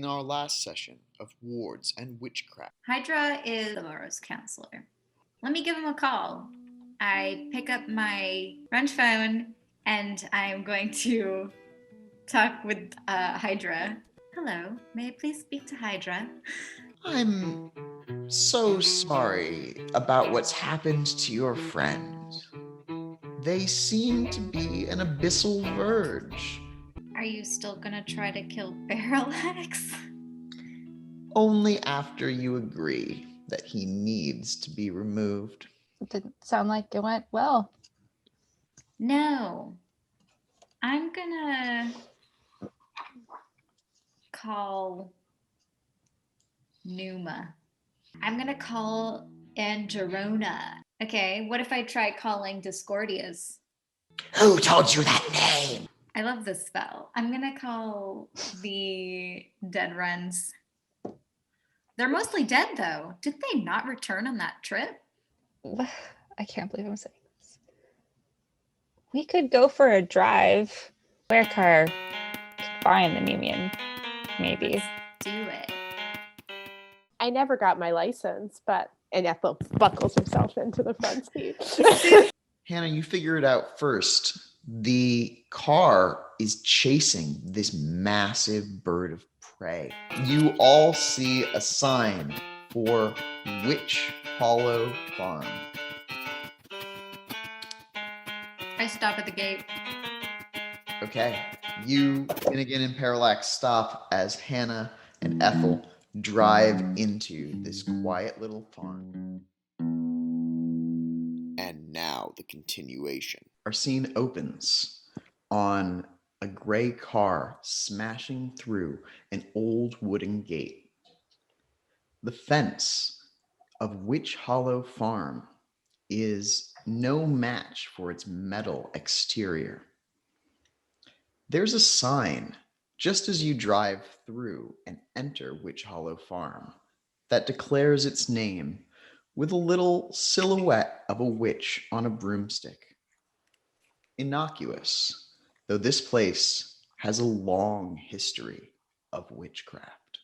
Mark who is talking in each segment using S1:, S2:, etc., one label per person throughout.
S1: in our last session of Wards and Witchcraft.
S2: Hydra is Laura's counselor. Let me give him a call. I pick up my wrench phone and I'm going to talk with Hydra. Hello, may I please speak to Hydra?
S3: I'm so sorry about what's happened to your friends. They seem to be an abyssal verge.
S2: Are you still gonna try to kill Parallax?
S3: Only after you agree that he needs to be removed.
S4: It didn't sound like it went well.
S2: No. I'm gonna call Numa. I'm gonna call Angerona. Okay, what if I try calling Discordias?
S3: Who told you that name?
S2: I love this spell. I'm gonna call the dead runs. They're mostly dead though. Did they not return on that trip?
S4: I can't believe I'm saying this. We could go for a drive. Where car could find the Numian, maybe.
S2: Let's do it.
S5: I never got my license, and Ethyl buckles himself into the front seat.
S3: Hannah, you figure it out first. The car is chasing this massive bird of prey. You all see a sign for Witch Hollow Farm.
S2: I stop at the gate.
S3: Okay, you, Finnegan and Parallax stop as Hannah and Ethyl drive into this quiet little farm.
S1: And now the continuation.
S3: Our scene opens on a gray car smashing through an old wooden gate. The fence of Witch Hollow Farm is no match for its metal exterior. There's a sign just as you drive through and enter Witch Hollow Farm that declares its name with a little silhouette of a witch on a broomstick. Innocuous, though this place has a long history of witchcraft.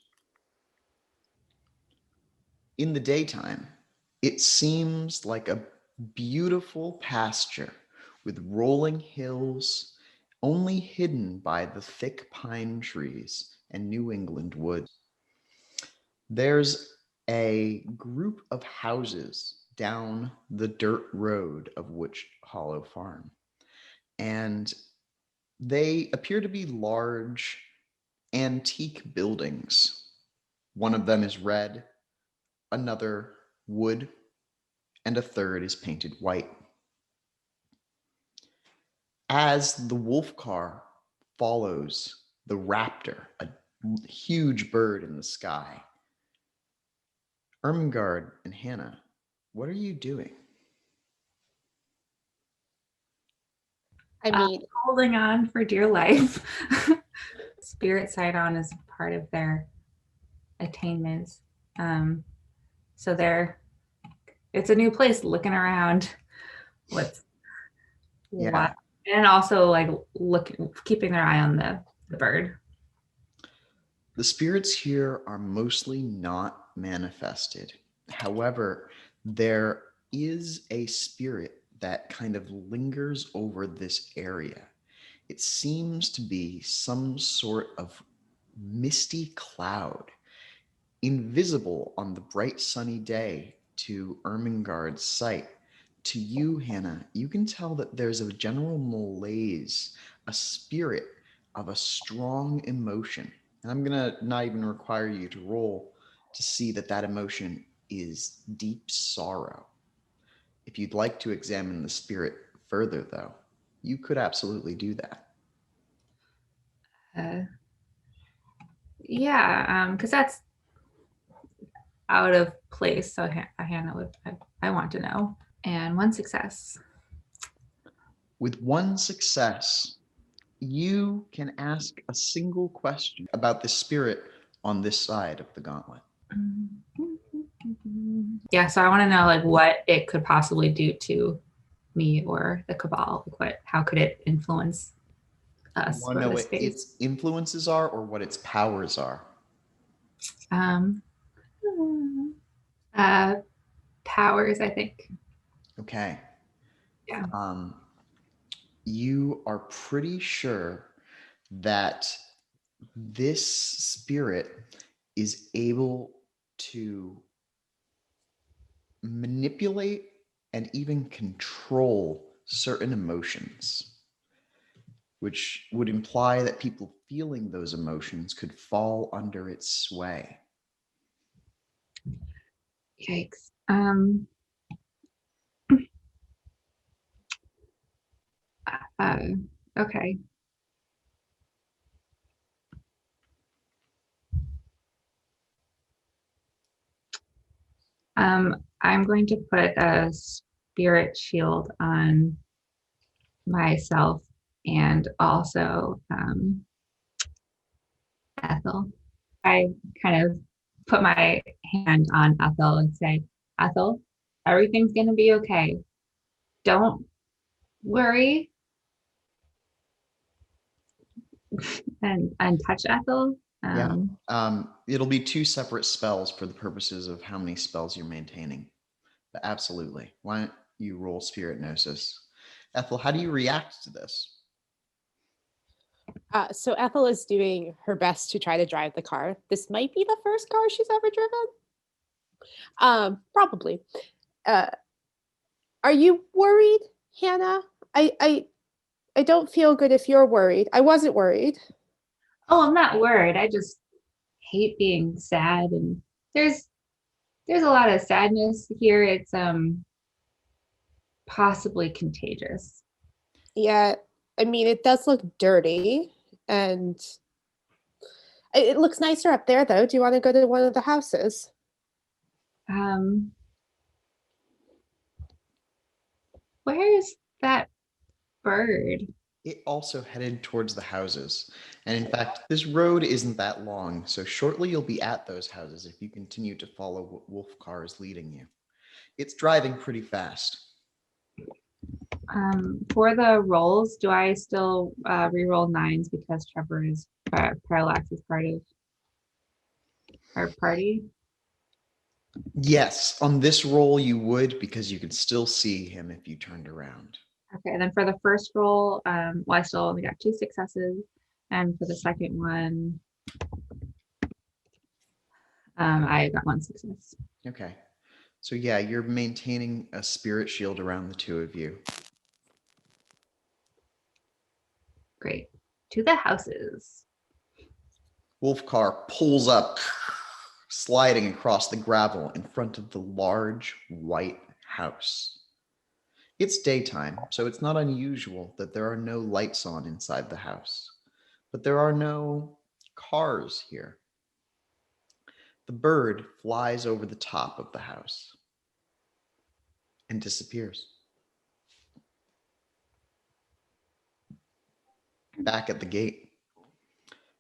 S3: In the daytime, it seems like a beautiful pasture with rolling hills, only hidden by the thick pine trees and New England woods. There's a group of houses down the dirt road of Witch Hollow Farm, and they appear to be large antique buildings. One of them is red, another wood, and a third is painted white. As the wolf car follows the raptor, a huge bird in the sky, Ermengarde and Hannah, what are you doing?
S5: I mean,
S6: Holding on for dear life. Spirit Sidon is part of their attainments. So it's a new place, looking around what's what, and also like keeping their eye on the bird.
S3: The spirits here are mostly not manifested. However, there is a spirit that kind of lingers over this area. It seems to be some sort of misty cloud, invisible on the bright sunny day to Ermengarde's sight. To you, Hannah, you can tell that there's a general malaise, a spirit of a strong emotion. And I'm gonna not even require you to roll to see that emotion is deep sorrow. If you'd like to examine the spirit further, though, you could absolutely do that.
S6: Yeah, because that's out of place. So Hannah would, I want to know. And one success.
S3: With one success, you can ask a single question about the spirit on this side of the gauntlet.
S6: Yeah, so I want to know like what it could possibly do to me or the Cabal. Like how could it influence us?
S3: You want to know what its influences are or what its powers are?
S6: Um, powers, I think.
S3: Okay.
S6: Yeah.
S3: You are pretty sure that this spirit is able to manipulate and even control certain emotions, which would imply that people feeling those emotions could fall under its sway.
S6: Yikes. Okay. I'm going to put a spirit shield on myself and also Ethel. I kind of put my hand on Ethel and say, Ethel, everything's going to be okay. Don't worry. And touch Ethel.
S3: Yeah. It'll be 2 separate spells for the purposes of how many spells you're maintaining. But absolutely. Why don't you roll Spirit Gnosis? Ethel, how do you react to this?
S5: So Ethel is doing her best to try to drive the car. This might be the first car she's ever driven. Probably. Are you worried, Hannah? I don't feel good if you're worried. I wasn't worried.
S6: Oh, I'm not worried. I just hate being sad, and there's a lot of sadness here. It's possibly contagious.
S5: Yeah, I mean, it does look dirty, and it looks nicer up there, though. Do you want to go to one of the houses?
S6: Where is that bird?
S3: It also headed towards the houses. And in fact, this road isn't that long, so shortly you'll be at those houses if you continue to follow what Wolfcar is leading you. It's driving pretty fast.
S6: For the rolls, do I still re-roll 9s because Trevor is Parallax is part of our party?
S3: Yes, on this roll you would, because you could still see him if you turned around.
S6: Okay, then for the first roll, well, I still only got 2 successes, and for the second one, I got 1 success.
S3: Okay. So yeah, you're maintaining a spirit shield around the 2 of you.
S6: Great. To the houses.
S3: Wolfcar pulls up, sliding across the gravel in front of the large white house. It's daytime, so it's not unusual that there are no lights on inside the house, but there are no cars here. The bird flies over the top of the house and disappears. Back at the gate,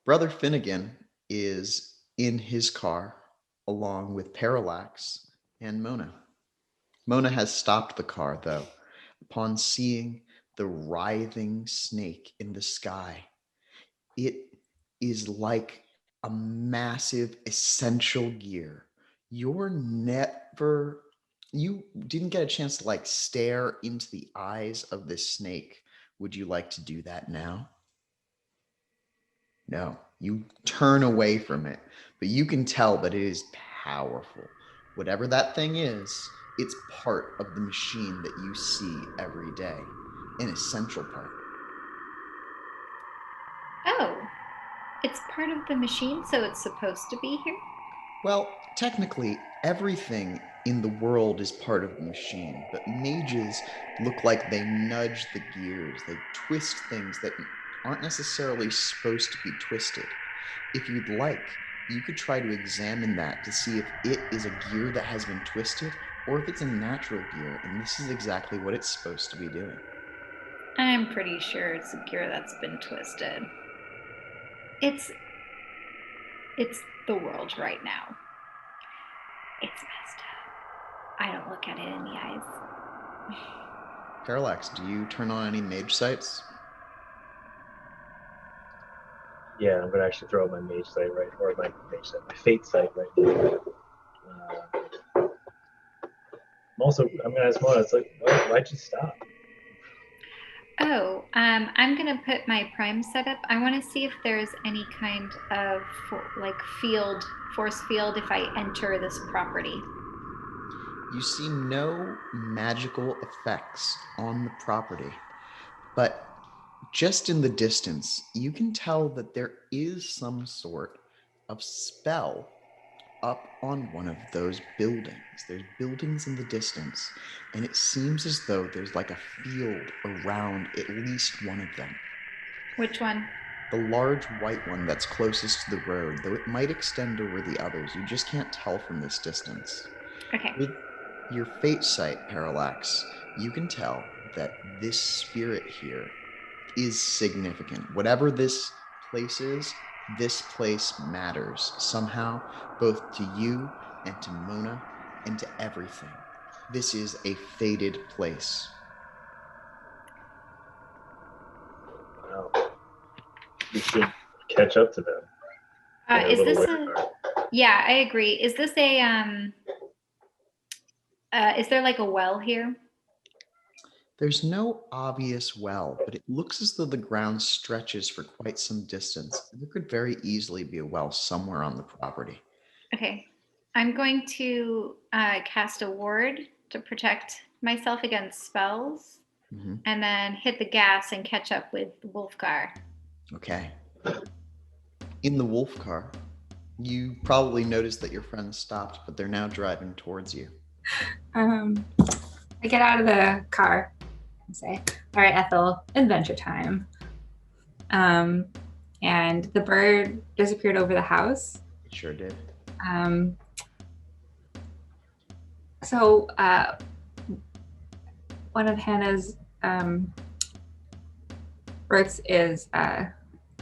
S3: Brother Finnegan is in his car along with Parallax and Mona. Mona has stopped the car, though, upon seeing the writhing snake in the sky. It is like a massive essential gear. You didn't get a chance to like stare into the eyes of this snake. Would you like to do that now? No, you turn away from it, but you can tell that it is powerful. Whatever that thing is, it's part of the machine that you see every day, an essential part.
S2: Oh, it's part of the machine, so it's supposed to be here?
S3: Well, technically, everything in the world is part of the machine, but mages look like they nudge the gears. They twist things that aren't necessarily supposed to be twisted. If you'd like, you could try to examine that to see if it is a gear that has been twisted or if it's a natural gear, and this is exactly what it's supposed to be doing.
S2: I'm pretty sure it's a gear that's been twisted. It's the world right now. It's messed up. I don't look at it in the eyes.
S3: Parallax, do you turn on any mage sights?
S7: Yeah, I'm gonna actually throw out my mage sight right, or my mage sight, my fate sight right now. I'm gonna ask Mona. It's like, why'd you stop?
S2: Oh, I'm gonna put my prime setup. I want to see if there's any kind of force field if I enter this property.
S3: You see no magical effects on the property, but just in the distance, you can tell that there is some sort of spell up on one of those buildings. There's buildings in the distance, and it seems as though there's like a field around at least one of them.
S2: Which one?
S3: The large white one that's closest to the road, though it might extend over the others. You just can't tell from this distance.
S2: Okay.
S3: With your fate sight, Parallax, you can tell that this spirit here is significant. Whatever this place is, this place matters somehow, both to you and to Mona and to everything. This is a fated place.
S7: Wow. We should catch up to them.
S2: Is this Yeah, I agree. Is this is there like a well here?
S3: There's no obvious well, but it looks as though the ground stretches for quite some distance. There could very easily be a well somewhere on the property.
S2: Okay. I'm going to cast a ward to protect myself against spells, and then hit the gas and catch up with the wolf car.
S3: Okay. In the wolf car, you probably noticed that your friends stopped, but they're now driving towards you.
S6: I get out of the car and say, all right, Ethyl, adventure time. And the bird disappeared over the house.
S3: It sure did.
S6: So one of Hannah's roots is,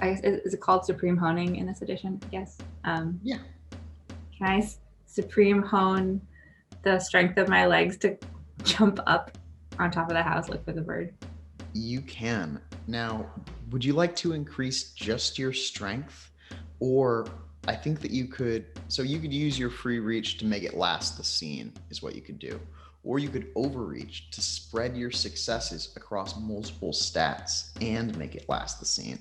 S6: is it called Supreme Honing in this edition? Yes.
S3: Yeah.
S6: Can I Supreme Hone the strength of my legs to jump up on top of the house, look for the bird?
S3: You can. Now, would you like to increase just your strength? Or I think that you could use your free reach to make it last the scene, is what you could do. Or you could overreach to spread your successes across multiple stats and make it last the scene.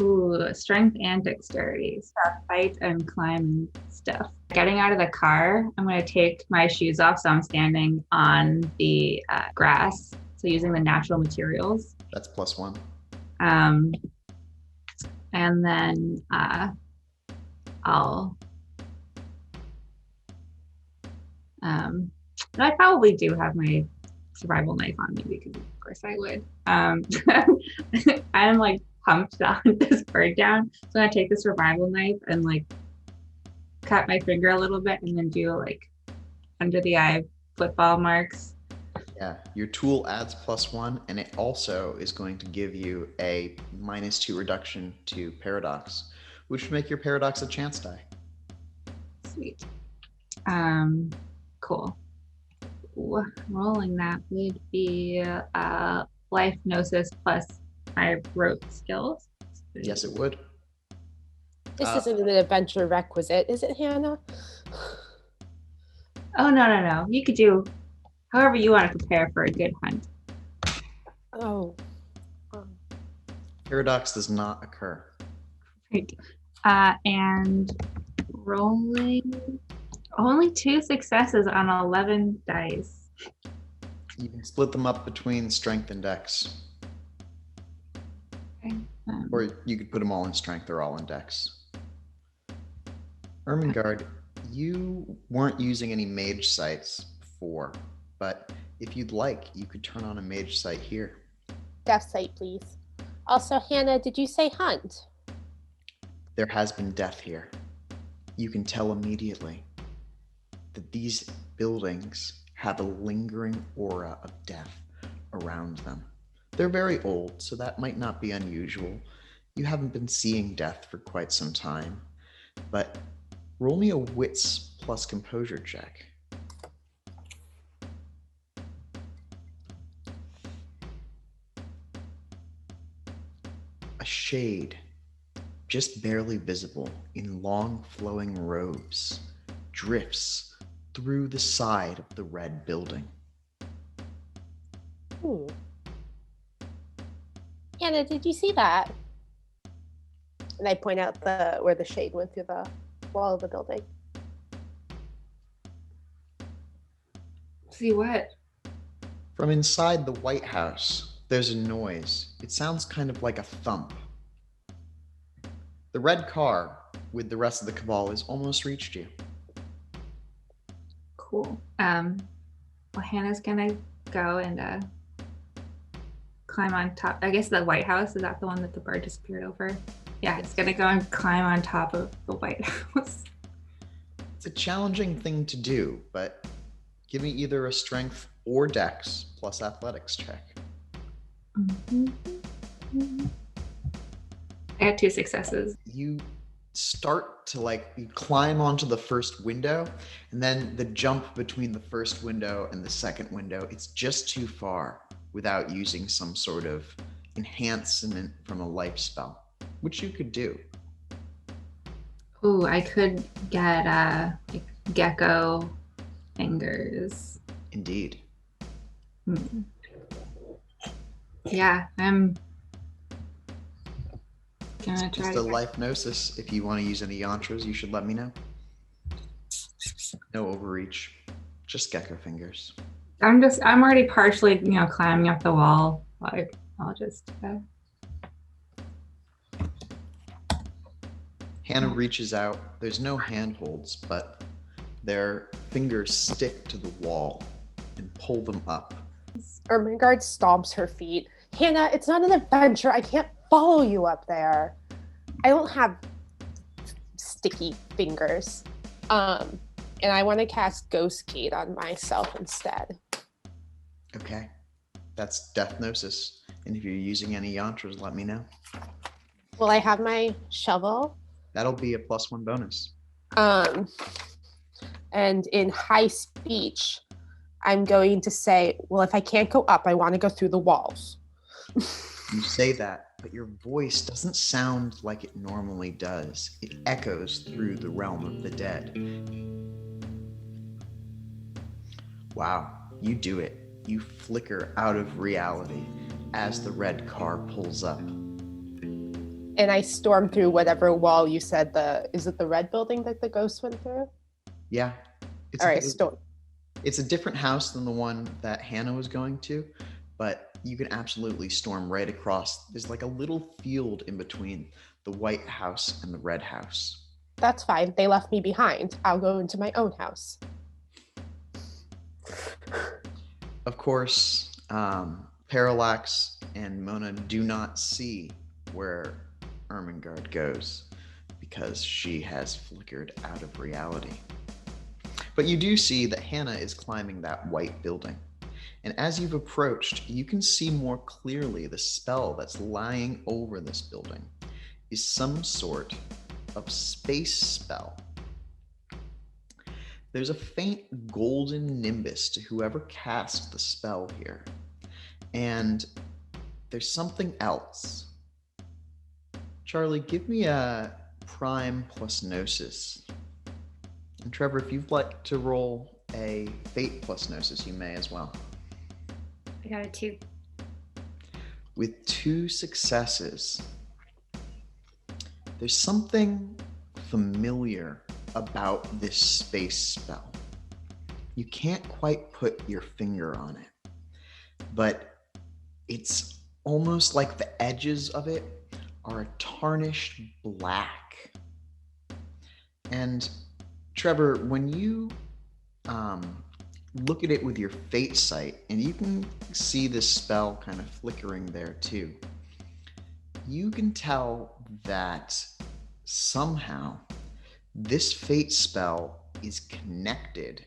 S6: Ooh, strength and dexterity. Stuff, fight and climb and stuff. Getting out of the car, I'm going to take my shoes off so I'm standing on the grass. So using the natural materials.
S3: That's +1.
S6: And then I'll I probably do have my survival knife on me because of course I would. I'm like pumped on this bird down, so I'm gonna take the survival knife and like cut my finger a little bit and then do like under the eye football marks.
S3: Yeah, your tool adds +1, and it also is going to give you a -2 reduction to paradox, which would make your paradox a chance die.
S6: Sweet. Cool. Rolling that would be life gnosis plus my rope skills.
S3: Yes, it would.
S5: This isn't an adventure requisite, is it, Hannah?
S6: Oh, no. You could do however you want to prepare for a good hunt.
S5: Oh.
S3: Paradox does not occur.
S6: Right. And rolling only 2 successes on 11 dice.
S3: You can split them up between strength and dex.
S6: Okay.
S3: Or you could put them all in strength or all in dex. Ermengarde, you weren't using any mage sights before, but if you'd like, you could turn on a mage sight here.
S5: Death sight, please. Also, Hannah, did you say hunt?
S3: There has been death here. You can tell immediately that these buildings have a lingering aura of death around them. They're very old, so that might not be unusual. You haven't been seeing death for quite some time, but roll me a wits plus composure check. A shade just barely visible in long flowing robes, drifts through the side of the red building.
S5: Hannah, did you see that? And I point out where the shade went through the wall of the building.
S6: See what?
S3: From inside the White House, there's a noise. It sounds kind of like a thump. The red car with the rest of the cabal has almost reached you.
S6: Cool. Well, Hannah's gonna go and climb on top. I guess the White House, is that the one that the bird disappeared over? Yeah, it's gonna go and climb on top of the White House.
S3: It's a challenging thing to do, but give me either a strength or dex plus athletics check.
S6: I got 2 successes.
S3: You start to you climb onto the first window, and then the jump between the first window and the second window, it's just too far without using some sort of enhancement from a life spell, which you could do.
S6: Ooh, I could get like gecko fingers.
S3: Indeed.
S6: Yeah, I'm gonna try
S3: Just
S6: to
S3: a life gnosis. If you want to use any yantras, you should let me know. No overreach, just gecko fingers.
S6: I'm already partially, climbing up the wall. I'll just
S3: Hannah reaches out. There's no handholds, but their fingers stick to the wall and pull them up.
S5: Ermengarde stomps her feet. Hannah, it's not an adventure. I can't follow you up there. I don't have sticky fingers. And I want to cast Ghost Gate on myself instead.
S3: Okay. That's Death Gnosis. And if you're using any yantras, let me know.
S5: Well, I have my shovel.
S3: That'll be a +1 bonus.
S5: And in high speech, I'm going to say, well, if I can't go up, I want to go through the walls.
S3: You say that, but your voice doesn't sound like it normally does. It echoes through the realm of the dead. Wow, you do it. You flicker out of reality as the red car pulls up.
S5: And I storm through whatever wall you said is it the red building that the ghost went through?
S3: Yeah.
S5: All right, storm.
S3: It's a different house than the one that Hannah was going to, but you can absolutely storm right across. There's like a little field in between the White House and the Red House.
S5: That's fine. They left me behind. I'll go into my own house.
S3: Of course, Parallax and Mona do not see where Ermengarde goes because she has flickered out of reality. But you do see that Hannah is climbing that white building. And as you've approached, you can see more clearly the spell that's lying over this building is some sort of space spell. There's a faint golden nimbus to whoever cast the spell here. And there's something else. Charlie, give me a prime plus gnosis. And Trevor, if you'd like to roll a fate plus gnosis, you may as well.
S2: I got a 2.
S3: With 2 successes, there's something familiar about this space spell. You can't quite put your finger on it, but it's almost like the edges of it are a tarnished black. And Trevor, when you look at it with your fate sight, and you can see this spell kind of flickering there too, you can tell that somehow this fate spell is connected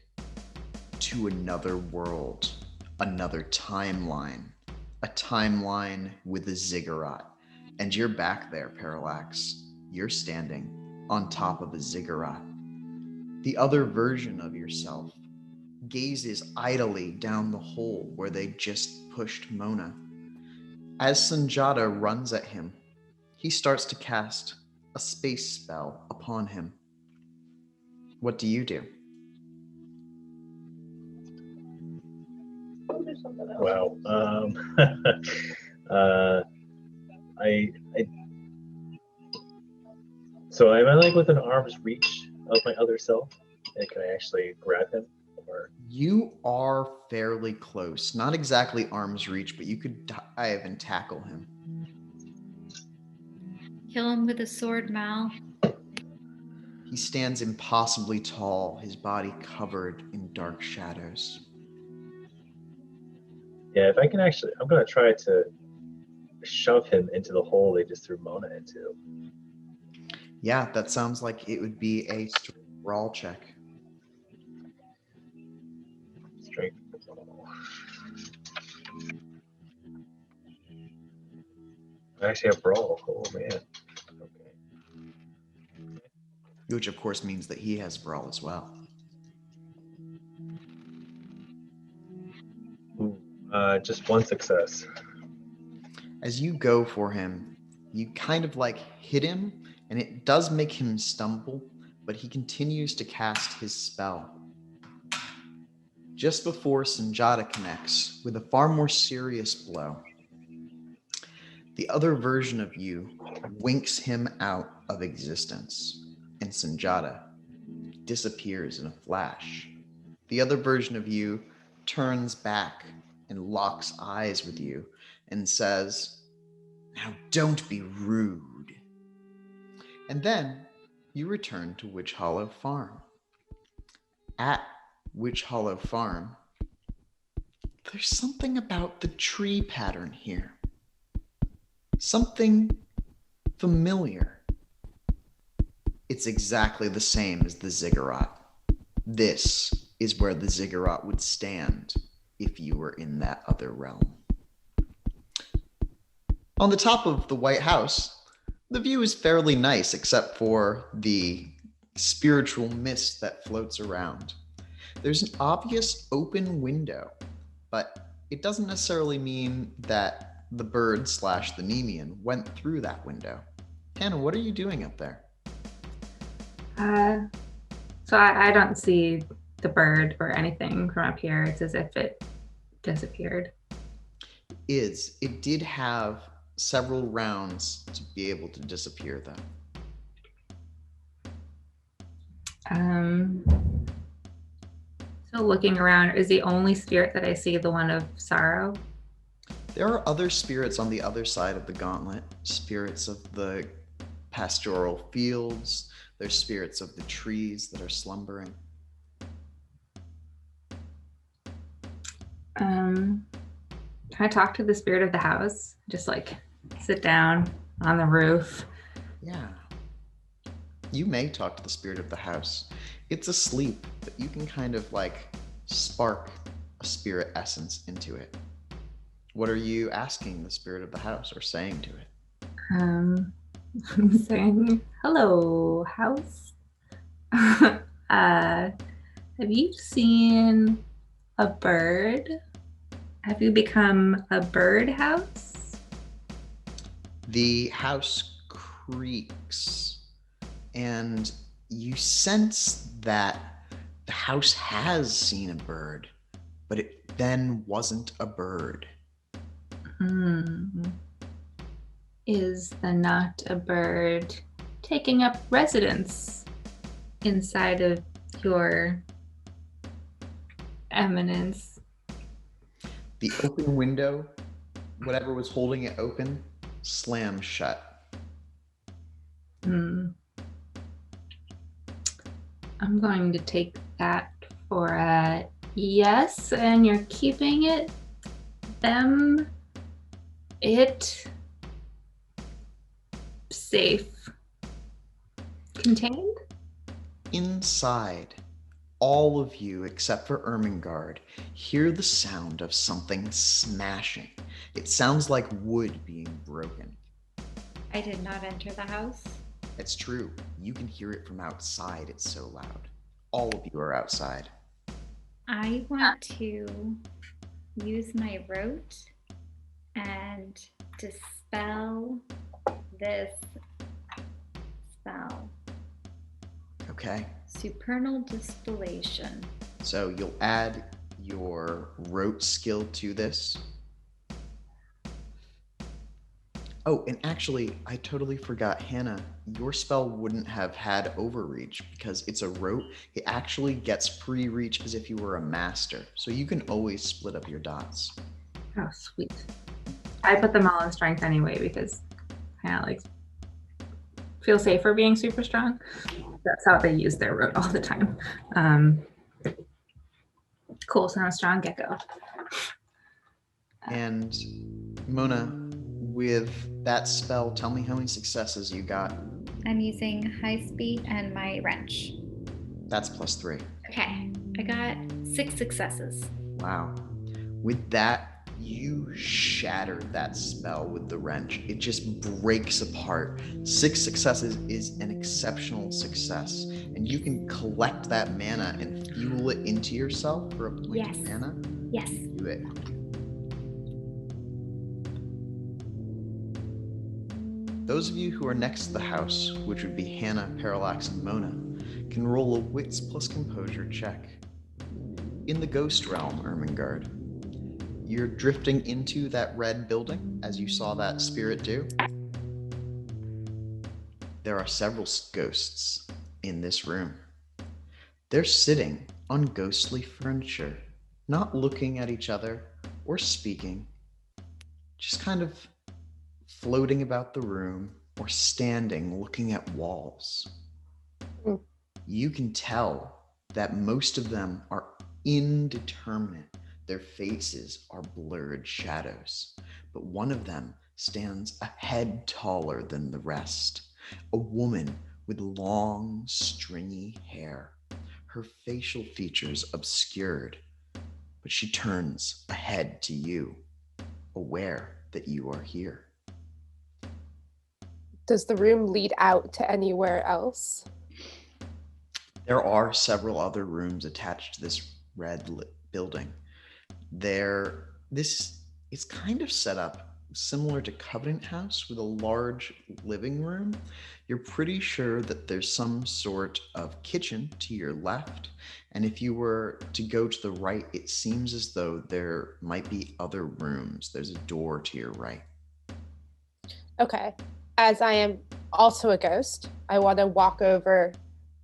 S3: to another world, another timeline, a timeline with a ziggurat. And you're back there, Parallax. You're standing on top of a ziggurat. The other version of yourself gazes idly down the hole where they just pushed Mona. As Sanjata runs at him, he starts to cast a space spell upon him. What do you do?
S7: Wow. I so am I like within arm's reach of my other self? And can I actually grab him? Or
S3: You are fairly close. Not exactly arm's reach, but you could dive and tackle him.
S2: Kill him with a sword, Mal.
S3: He stands impossibly tall, his body covered in dark shadows.
S7: yeah, if I can actually, I'm gonna try to shove him into the hole they just threw Mona into.
S3: Yeah, that sounds like it would be a straight brawl check.
S7: Straight. I actually have brawl. Oh man. Okay.
S3: Which of course means that he has brawl as well.
S7: Ooh, just one success.
S3: As you go for him, you kind of like hit him, and it does make him stumble, but he continues to cast his spell. Just before Sanjata connects with a far more serious blow, the other version of you winks him out of existence, and Sanjata disappears in a flash. The other version of you turns back and locks eyes with you and says, "Now don't be rude." And then you return to Witch Hollow Farm. At Witch Hollow Farm, there's something about the tree pattern here. Something familiar. It's exactly the same as the ziggurat. This is where the ziggurat would stand if you were in that other realm. On the top of the White House, the view is fairly nice except for the spiritual mist that floats around. There's an obvious open window, but it doesn't necessarily mean that the bird / the Nemean went through that window. Hannah, what are you doing up there?
S6: So I don't see the bird or anything from up here. It's as if it disappeared.
S3: It did have several rounds to be able to disappear, though.
S6: So looking around, is the only spirit that I see the one of sorrow?
S3: There are other spirits on the other side of the gauntlet, spirits of the pastoral fields. There's spirits of the trees that are slumbering.
S6: Can I talk to the spirit of the house? Just like sit down on the roof.
S3: Yeah. You may talk to the spirit of the house. It's asleep, but you can kind of like spark a spirit essence into it. What are you asking the spirit of the house or saying to it?
S6: I'm saying, hello, house. Have you seen a bird? Have you become a bird house?
S3: The house creaks, and you sense that the house has seen a bird, but it then wasn't a bird.
S6: Is the not a bird taking up residence inside of your eminence?
S3: The open window, whatever was holding it open, slammed shut.
S6: I'm going to take that for a yes, and you're keeping it, them, it safe, contained?
S3: Inside, all of you, except for Ermengarde, hear the sound of something smashing. It sounds like wood being broken.
S2: I did not enter the house.
S3: It's true. You can hear it from outside. It's so loud. All of you are outside.
S2: I want to use my rote and dispel this spell.
S3: Okay.
S2: Supernal distillation.
S3: So you'll add your rote skill to this. Oh, and actually, I totally forgot, Hannah, your spell wouldn't have had overreach because it's a rote. It actually gets free reach as if you were a master. So you can always split up your dots.
S6: Oh, sweet. I put them all in strength anyway because I kind of like feel safer being super strong. That's how they use their rote all the time. Cool, so I'm a strong gecko.
S3: And Mona, with that spell, tell me how many successes you got.
S2: I'm using high speed and my wrench.
S3: That's +3.
S2: Okay, I got 6 successes.
S3: Wow. With that, you shatter that spell with the wrench. It just breaks apart. 6 successes is an exceptional success. And you can collect that mana and fuel it into yourself for a point of mana.
S2: Yes.
S3: Do it. Those of you who are next to the house, which would be Hannah, Parallax, and Mona, can roll a Wits plus Composure check. In the Ghost Realm, Ermengarde, you're drifting into that red building, as you saw that spirit do. There are several ghosts in this room. They're sitting on ghostly furniture, not looking at each other or speaking, just kind of floating about the room or standing looking at walls. You can tell that most of them are indeterminate. Their faces are blurred shadows, but one of them stands a head taller than the rest. A woman with long, stringy hair, her facial features obscured, but she turns a head to you, aware that you are here.
S5: Does the room lead out to anywhere else?
S3: There are several other rooms attached to this red lit building. This is kind of set up similar to Covenant House with a large living room. You're pretty sure that there's some sort of kitchen to your left. And if you were to go to the right, it seems as though there might be other rooms. There's a door to your right.
S5: Okay. As I am also a ghost, I want to walk over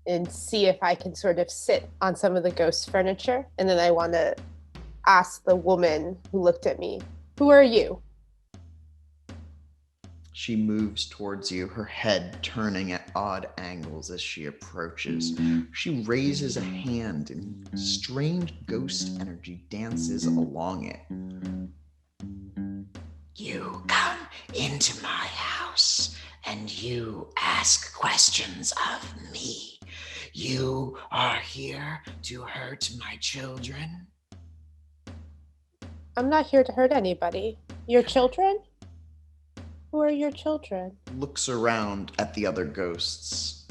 S5: and see if I can sort of sit on some of the ghost furniture. And then I want to ask the woman who looked at me, who are you?
S3: She moves towards you, her head turning at odd angles as she approaches. She raises a hand and strange ghost energy dances along it.
S8: You come into my house and you ask questions of me. You are here to hurt my children?
S5: I'm not here to hurt anybody. Your children? Who are your children?
S3: Looks around at the other ghosts.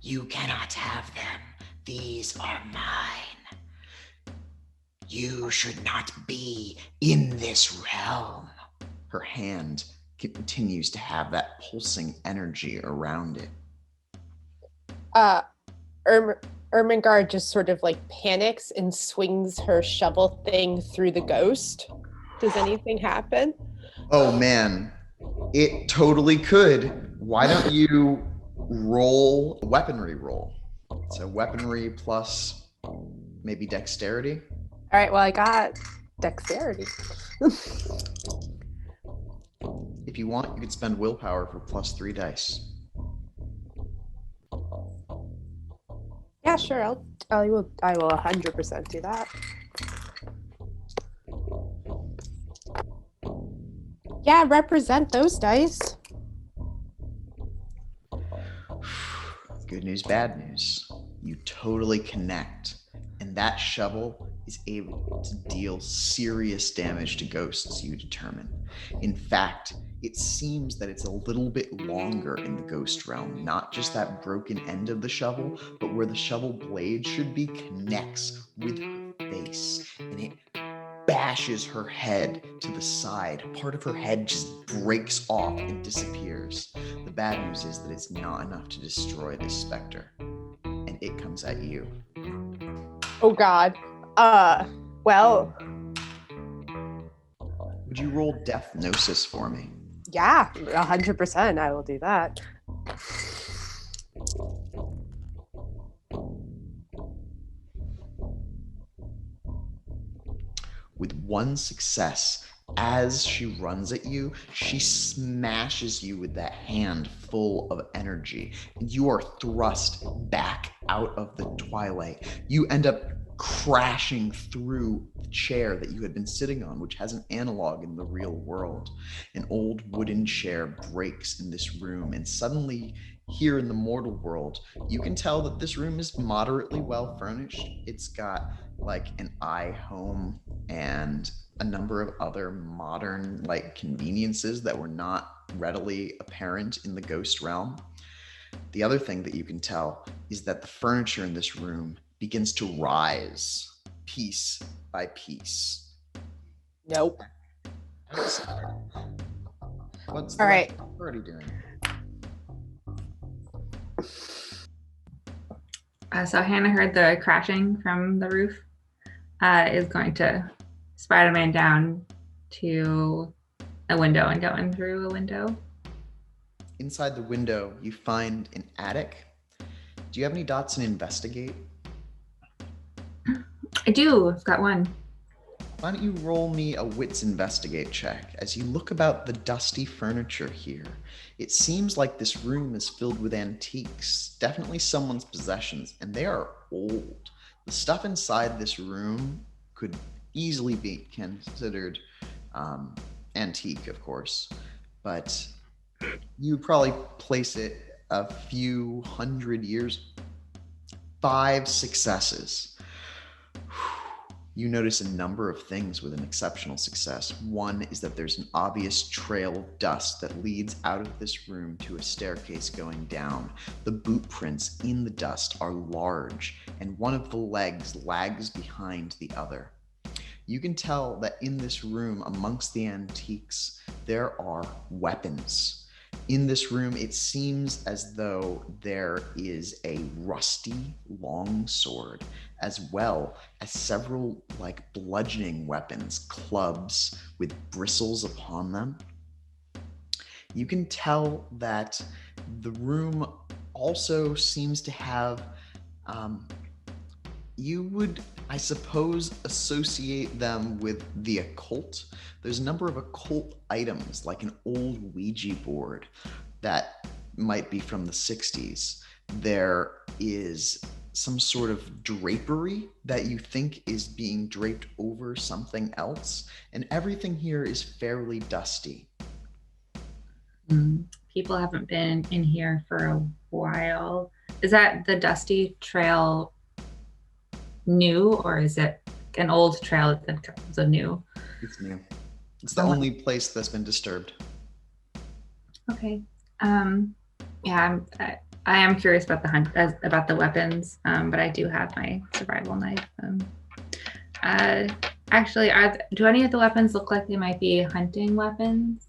S8: You cannot have them. These are mine. You should not be in this realm.
S3: Her hand continues to have that pulsing energy around it.
S5: Ermengarde just sort of like panics and swings her shovel thing through the ghost. Does anything happen?
S3: Oh man, it totally could. Why don't you roll a weaponry roll? So weaponry plus maybe dexterity.
S5: All right, well, I got dexterity.
S3: If you want, you could spend willpower for +3 dice.
S5: Yeah, sure. I will 100% do that. Yeah, represent those dice.
S3: Good news, bad news. You totally connect, and that shovel is able to deal serious damage to ghosts, you determine. In fact, it seems that it's a little bit longer in the ghost realm. Not just that broken end of the shovel, but where the shovel blade should be connects with her face, and it bashes her head to the side. Part of her head just breaks off and disappears. The bad news is that it's not enough to destroy this specter. And it comes at you.
S5: Oh God. Well,
S3: Would you roll Death Gnosis for me?
S5: yeah, 100%. I will do that.
S3: With one success, as she runs at you, she smashes you with that hand full of energy, and you are thrust back out of the twilight. You end up crashing through the chair that you had been sitting on, which has an analog in the real world. An old wooden chair breaks in this room, and suddenly, here in the mortal world, you can tell that this room is moderately well furnished. It's got like an iHome and a number of other modern like conveniences that were not readily apparent in the ghost realm. The other thing that you can tell is that the furniture in this room begins to rise piece by piece.
S5: Nope.
S3: What's the
S5: All right.
S3: party doing?
S6: So Hannah heard the crashing from the roof. Is going to Spider-Man down to a window and go in through a window.
S3: Inside the window, you find an attic. Do you have any dots in investigate?
S6: I do. I've got one.
S3: Why don't you roll me a wits investigate check? As you look about the dusty furniture here, it seems like this room is filled with antiques, definitely someone's possessions, and they are old. The stuff inside this room could easily be considered antique, of course, but you would probably place it a few hundred years. 5 successes. You notice a number of things with an exceptional success. One is that there's an obvious trail of dust that leads out of this room to a staircase going down. The boot prints in the dust are large, and one of the legs lags behind the other. You can tell that in this room, amongst the antiques, there are weapons. In this room, it seems as though there is a rusty longsword, as well as several like bludgeoning weapons, clubs with bristles upon them. You can tell that the room also seems to have, you would, I suppose, associate them with the occult. There's a number of occult items, like an old Ouija board that might be from the 60s. There is some sort of drapery that you think is being draped over something else, and everything here is fairly dusty.
S6: People haven't been in here for a while. Is that the dusty trail new, or is it an old trail that's a new?
S3: It's new. It's the only place that's been disturbed.
S6: Okay. Yeah, I am curious about the hunt, about the weapons, but I do have my survival knife. Actually, do any of the weapons look like they might be hunting weapons?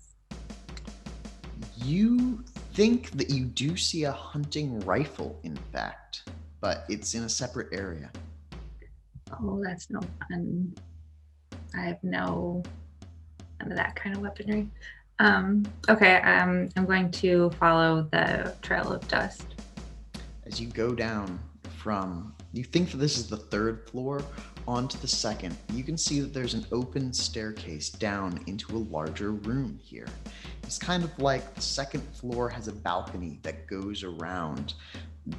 S3: You think that you do see a hunting rifle, in fact, but it's in a separate area.
S6: Oh, that's no fun. I have none of that kind of weaponry. Okay, I'm going to follow the trail of dust.
S3: As you go down from, you think that this is the 3rd floor, onto the 2nd, you can see that there's an open staircase down into a larger room here. It's kind of like the 2nd floor has a balcony that goes around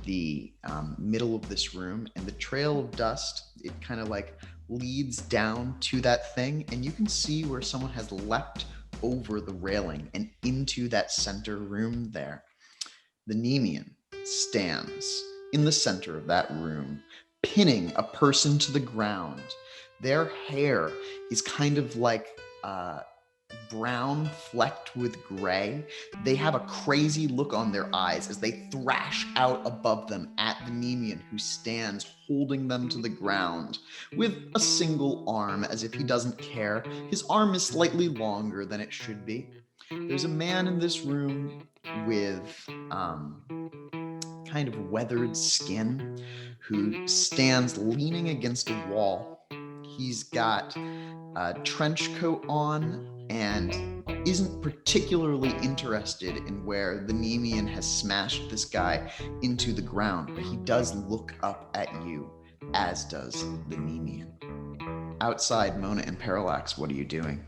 S3: the middle of this room, and the trail of dust, it kind of like leads down to that thing, and you can see where someone has leapt over the railing and into that center room there. The Nemean stands in the center of that room, pinning a person to the ground. Their hair is kind of like brown flecked with gray. They have a crazy look on their eyes as they thrash out above them at the Nemean, who stands holding them to the ground with a single arm, as if he doesn't care. His arm is slightly longer than it should be. There's a man in this room with kind of weathered skin who stands leaning against a wall. He's got a trench coat on and isn't particularly interested in where the Nemean has smashed this guy into the ground, but he does look up at you, as does the Nemean. Outside, Mona and Parallax, what are you doing?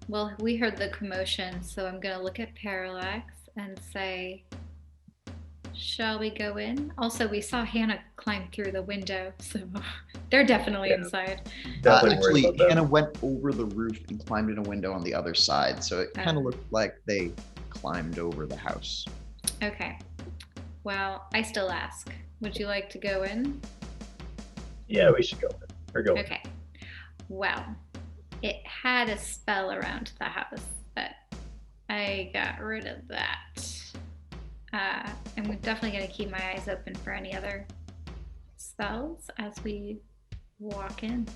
S2: Well, we heard the commotion, so I'm gonna look at Parallax and say, shall we go in? Also, we saw Hannah climb through the window, so they're definitely inside.
S7: Definitely worried
S3: Actually,
S7: about that.
S3: Hannah went over the roof and climbed in a window on the other side, so it kind of looked like they climbed over the house.
S2: Okay. Well, I still ask, would you like to go in?
S7: Yeah, we should go. We're going.
S2: Okay. Well, it had a spell around the house, but I got rid of that. I'm definitely going to keep my eyes open for any other spells as we walk in.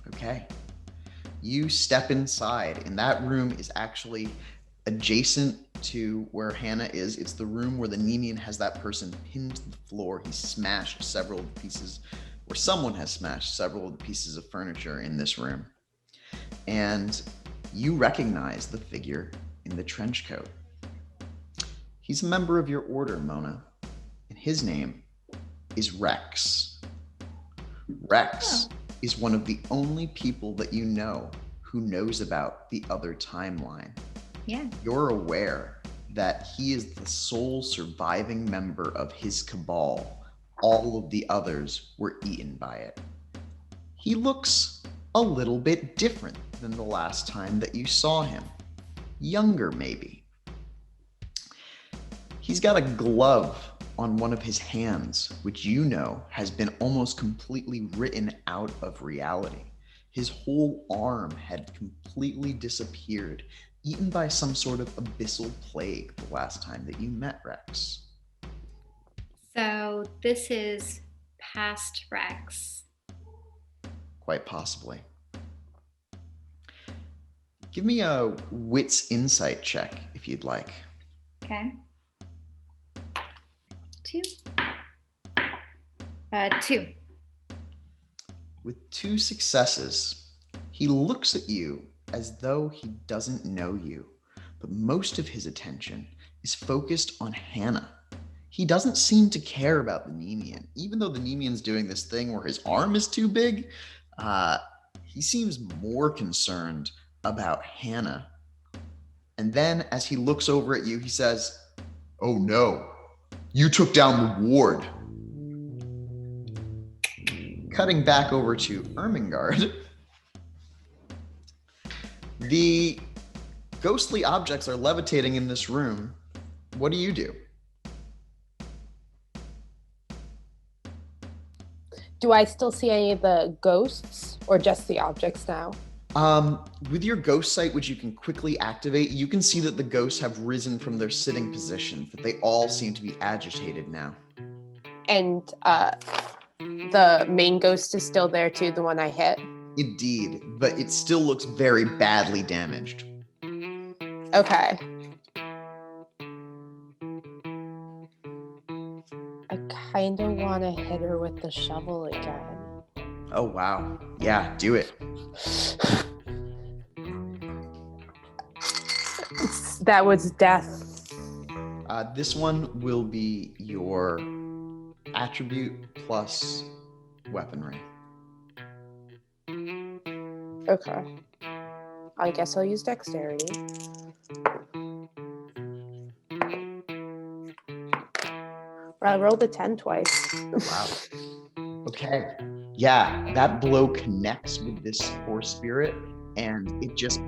S3: Okay. You step inside, and that room is actually adjacent to where Hannah is. It's the room where the Nemean has that person pinned to the floor. He smashed several of the pieces, or someone has smashed several of the pieces of furniture in this room. And you recognize the figure in the trench coat. He's a member of your order, Mona, and his name is Rex. Rex is one of the only people that you know who knows about the other timeline.
S2: Yeah.
S3: You're aware that he is the sole surviving member of his cabal. All of the others were eaten by it. He looks a little bit different than the last time that you saw him. Younger, maybe. He's got a glove on one of his hands, which you know has been almost completely written out of reality. His whole arm had completely disappeared, eaten by some sort of abyssal plague the last time that you met Rex.
S2: So this is past Rex.
S3: Quite possibly. Give me a wits insight check if you'd like.
S2: Okay. 2. 2.
S3: With 2 successes, he looks at you as though he doesn't know you, but most of his attention is focused on Hannah. He doesn't seem to care about the Nemean. Even though the Nemean's doing this thing where his arm is too big, he seems more concerned about Hannah. And then as he looks over at you, he says, "Oh no, you took down the ward." Cutting back over to Ermengarde, the ghostly objects are levitating in this room. What do you do?
S5: Do I still see any of the ghosts or just the objects now?
S3: With your ghost sight, which you can quickly activate, you can see that the ghosts have risen from their sitting positions, that they all seem to be agitated now.
S5: And the main ghost is still there too, the one I hit?
S3: Indeed, but it still looks very badly damaged.
S5: Okay. I kind of want to hit her with the shovel again.
S3: Oh, wow. Yeah, do it.
S5: That was death.
S3: This one will be your attribute plus weaponry.
S5: Okay. I guess I'll use dexterity. I rolled a 10 twice.
S3: Wow. Okay. Yeah, that blow connects with this poor spirit, and it just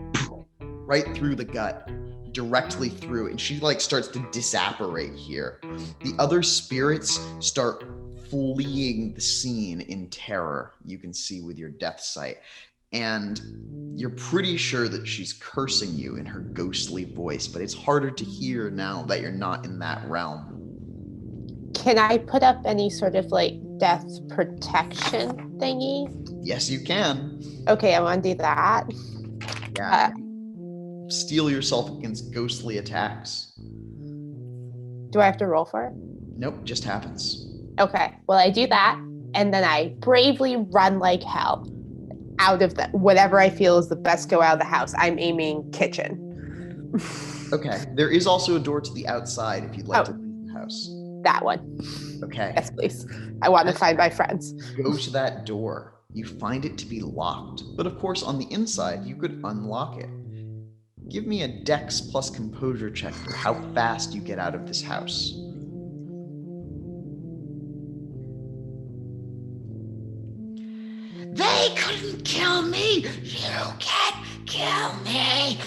S3: right through the gut, directly through, and she starts to disapparate here. The other spirits start fleeing the scene in terror, you can see with your death sight. and you're pretty sure that she's cursing you in her ghostly voice, but it's harder to hear now that you're not in that realm.
S5: Can I put up any sort of like death protection thingy?
S3: Yes, you can.
S5: Okay, I want to do that.
S3: Yeah. Steel yourself against ghostly attacks.
S5: Do I have to roll for it?
S3: Nope, just happens.
S5: Okay, well, I do that, and then I bravely run like hell out of the whatever I feel is the best go out of the house. I'm aiming kitchen.
S3: Okay, there is also a door to the outside if you'd like to leave the house.
S5: That one.
S3: Okay.
S5: Yes, please. I want to find my friends.
S3: Go to that door. You find it to be locked, but of course on the inside you could unlock it. Give me a Dex plus Composure check for how fast you get out of this house.
S8: They couldn't kill me. You can't kill me.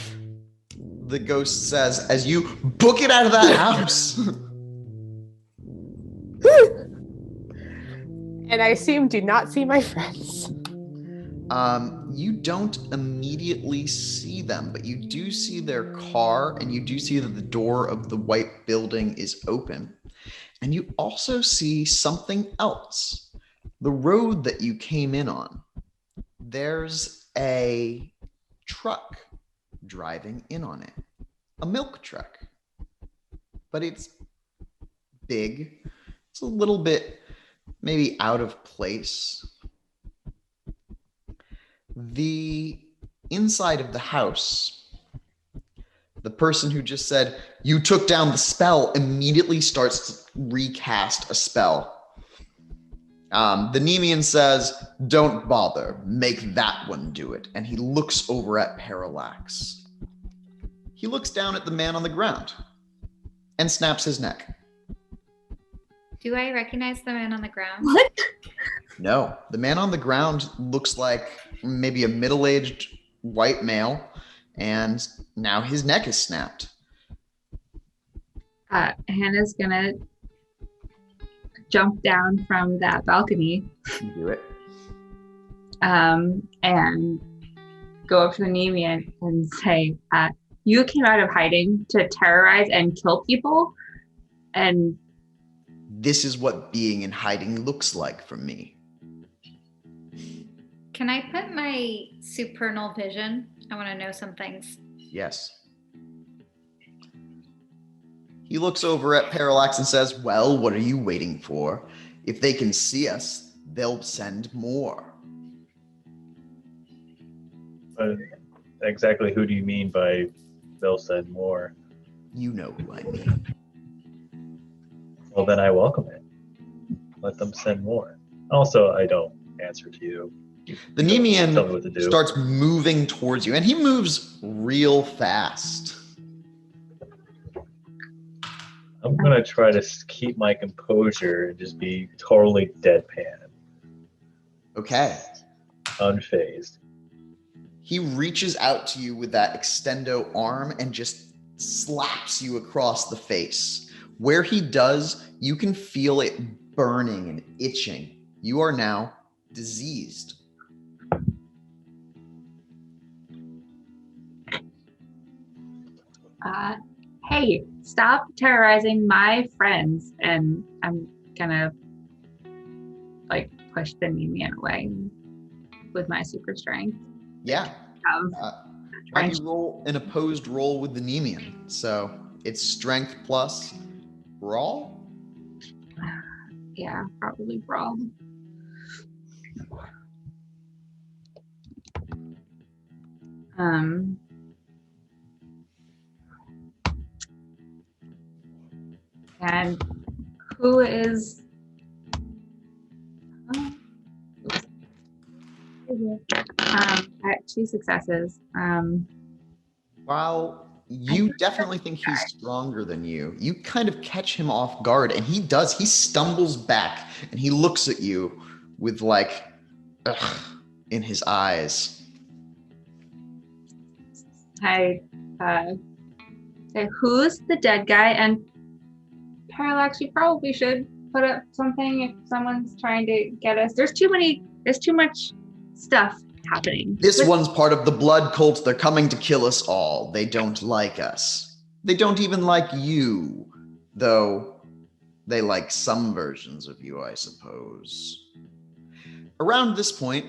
S3: The ghost says as you book it out of that house.
S5: And I assume do not see my friends.
S3: You don't immediately see them, but you do see their car, and you do see that the door of the white building is open. And you also see something else. The road that you came in on, there's a truck driving in on it. A milk truck. But it's big. It's a little bit maybe out of place. The inside of the house, the person who just said, "You took down the spell," immediately starts to recast a spell. The Nemean says, "Don't bother, make that one do it." And he looks over at Parallax. He looks down at the man on the ground and snaps his neck.
S2: Do I recognize the man on the ground?
S6: What?
S3: No, the man on the ground looks like maybe a middle-aged white male, and now his neck is snapped.
S6: Hannah's gonna jump down from that balcony
S3: You do it.
S6: and go up to the Nemean and say, you came out of hiding to terrorize and kill people, and
S3: This is what being in hiding looks like for me.
S2: Can I put my supernal vision? I want to know some things.
S3: Yes. He looks over at Parallax and says, "Well, what are you waiting for? If they can see us, they'll send more."
S7: Exactly who do you mean by they'll send more?
S3: You know who I mean.
S7: Well, then I welcome it. Let them send more. Also, I don't answer to you.
S3: The
S7: Tell me
S3: Nemean
S7: what to do.
S3: starts moving towards you, and he moves real fast.
S7: I'm going to try to keep my composure and just be totally deadpan,
S3: Okay.
S7: unfazed.
S3: He reaches out to you with that extendo arm and just slaps you across the face. Where he does, you can feel it burning and itching. You are now diseased.
S6: hey, stop terrorizing my friends. And I'm gonna like push the Nemean away with my super strength.
S3: Yeah.
S6: Um,
S3: Why do you roll an opposed roll with the Nemean? So it's strength plus brawl?
S6: Yeah, probably brawl. And who is I had 2 successes.
S3: While you definitely think he's stronger than you, you kind of catch him off guard, and he stumbles back, and he looks at you with like, ugh, in his eyes.
S6: I say, who's the dead guy? And Parallax, you probably should put up something if someone's trying to get us. There's too much stuff happening?
S3: This one's part of the blood cult. They're coming to kill us all. They don't like us. They don't even like you, though they like some versions of you, I suppose. Around this point,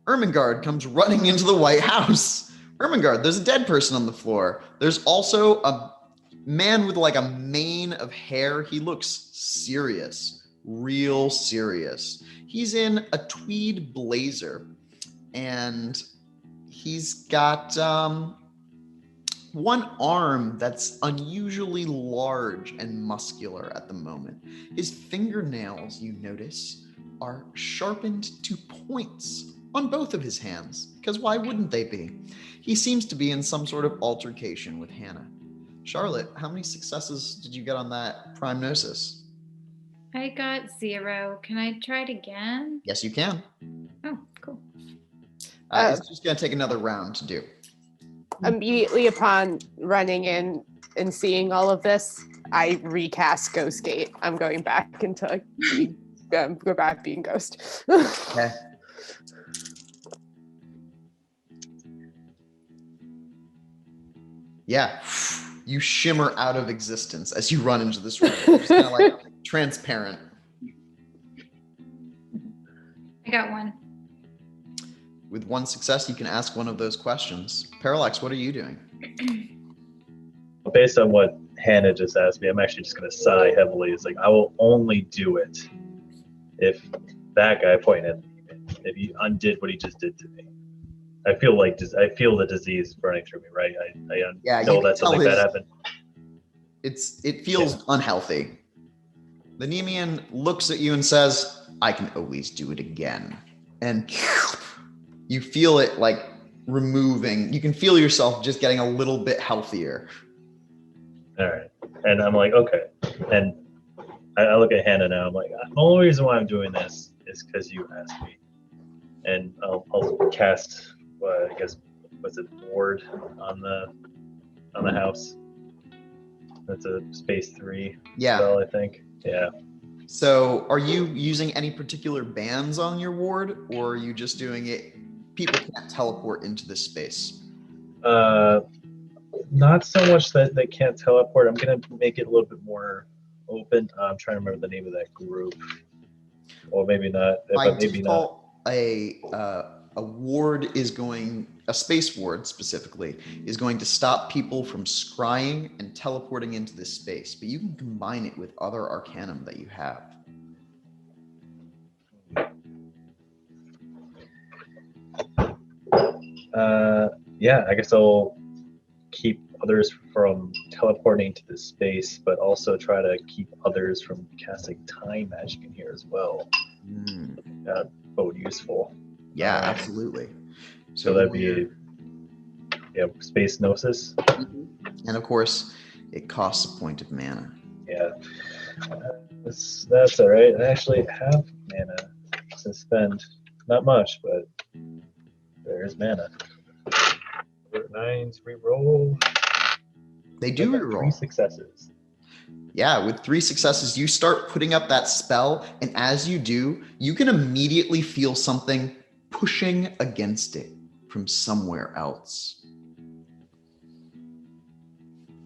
S3: Ermengarde comes running into the White House. Ermengarde, there's a dead person on the floor. There's also a man with like a mane of hair. He looks serious, real serious. He's in a tweed blazer, and he's got one arm that's unusually large and muscular at the moment. His fingernails, you notice, are sharpened to points on both of his hands, because why wouldn't they be? He seems to be in some sort of altercation with Hannah. Charlotte, how many successes did you get on that prime gnosis?
S2: I got 0. Can I try it again?
S3: Yes, you can.
S2: Oh, cool.
S3: It's just going to take another round to do.
S5: Immediately upon running in and seeing all of this, I recast Ghostgate. I'm going back into go back being Ghost.
S3: Okay. Yeah. You shimmer out of existence as you run into this room. You're just kind of like transparent.
S2: I got 1.
S3: With 1 success, you can ask one of those questions. Parallax, what are you doing?
S7: Based on what Hannah just asked me, I'm actually just going to sigh heavily. It's like, I will only do it if that guy pointed, if he undid what he just did to me. I feel the disease running through me, right? I know that something bad happened.
S3: It feels unhealthy. The Nemean looks at you and says, I can always do it again. And you feel it like removing. You can feel yourself just getting a little bit healthier.
S7: All right. And I'm like, okay. And I look at Hannah now. I'm like, the only reason why I'm doing this is because you asked me. And I'll cast, I guess, what's it, ward on the house. That's a space 3 spell, I think. Yeah.
S3: So are you using any particular bands on your ward, or are you just doing it? People can't teleport into this space.
S7: Not so much that they can't teleport. I'm gonna make it a little bit more open. I'm trying to remember the name of that group. Or maybe not.
S3: By
S7: But maybe
S3: default, a ward is going, a space ward specifically, is going to stop people from scrying and teleporting into this space, but you can combine it with other arcanum that you have.
S7: Yeah, I guess I'll keep others from teleporting to this space, but also try to keep others from casting time magic in here as well. That bode useful.
S3: Yeah, absolutely.
S7: So that'd be space gnosis.
S3: And of course, it costs a point of mana.
S7: Yeah, that's all right. I actually have mana to spend. Not much, but there's mana. 9s reroll.
S3: They do reroll.
S7: 3 successes.
S3: Yeah, with 3 successes, you start putting up that spell, and as you do, you can immediately feel something pushing against it from somewhere else.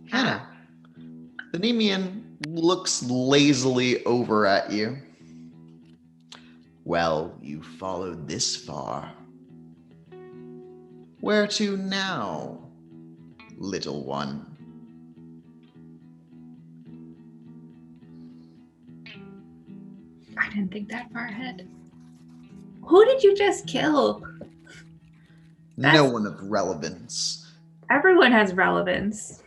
S3: Hannah, the Nemean looks lazily over at you. Well, you followed this far. Where to now, little one?
S6: I didn't think that far ahead. Who did you just kill?
S3: No one of relevance.
S6: Everyone has relevance.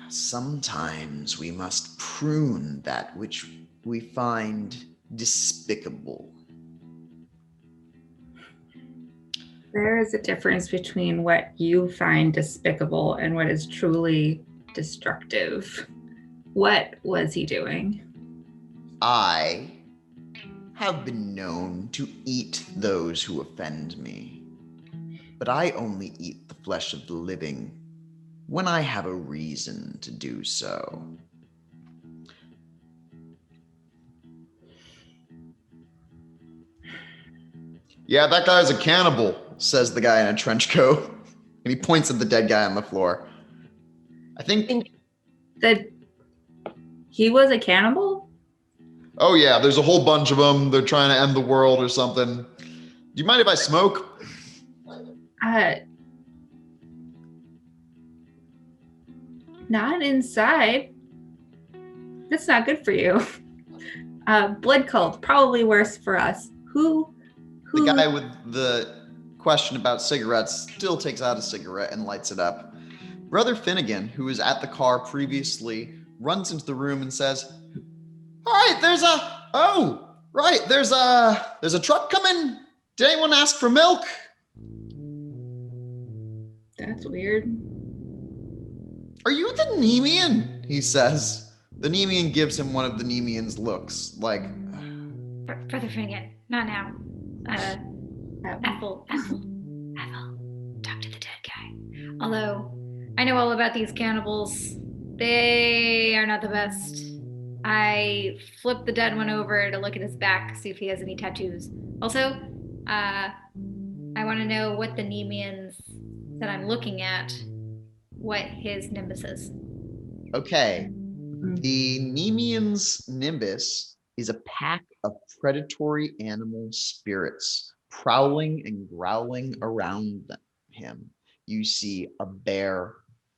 S3: Sometimes we must prune that which we find despicable.
S6: There is a difference between what you find despicable and what is truly destructive. What was he doing?
S3: I have been known to eat those who offend me, but I only eat the flesh of the living when I have a reason to do so. Yeah, that guy's a cannibal, says the guy in a trench coat. And he points at the dead guy on the floor. I think...
S6: That he was a cannibal?
S3: Oh yeah, there's a whole bunch of them. They're trying to end the world or something. Do you mind if I smoke?
S6: Not inside. That's not good for you. Blood cult, probably worse for us. Who?
S3: The guy with the question about cigarettes still takes out a cigarette and lights it up. Brother Finnegan, who was at the car previously, runs into the room and says, "All right, there's a truck coming. Did anyone ask for milk?"
S6: That's weird.
S3: "Are you the Nemean?" he says. The Nemean gives him one of the Nemean's looks, like...
S2: Brother Finnegan, not now. Ethel, talk to the dead guy. Although, I know all about these cannibals. They are not the best. I flipped the dead one over to look at his back, see if he has any tattoos. Also, I want to know what the Nemeans that I'm looking at, what his nimbus is.
S3: Okay. The Nemean's nimbus is a pack of predatory animal spirits prowling and growling around him. You see a bear,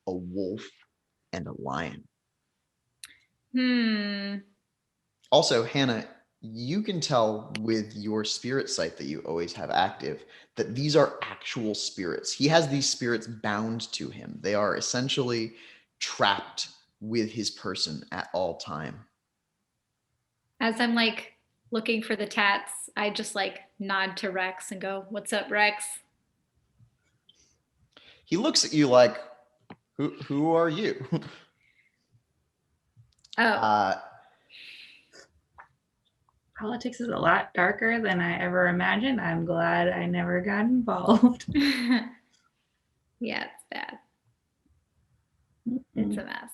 S3: a wolf, and a lion. Also, Hannah, you can tell with your spirit sight that you always have active that these are actual spirits. He has these spirits bound to him. They are essentially trapped with his person at all time.
S2: As I'm like looking for the tats, I just like nod to Rex and go, "What's up, Rex?"
S3: He looks at you like, who are you?
S6: Politics is a lot darker than I ever imagined. I'm glad I never got involved.
S2: Yeah, it's bad. It's a mess.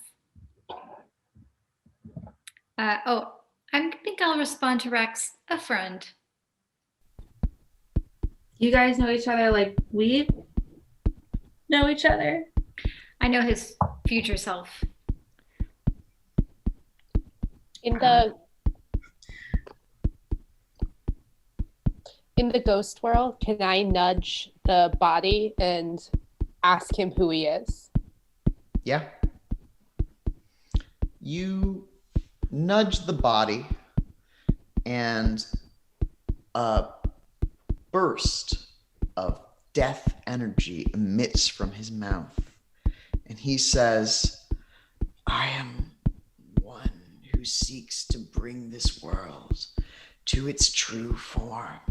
S2: I think I'll respond to Rex, a friend.
S6: You guys know each other like we know each other?
S2: I know his future self.
S5: In the ghost world, can I nudge the body and ask him who he is?
S3: Yeah. You nudge the body and a burst of death energy emits from his mouth. And he says, "I am one who seeks to bring this world to its true form."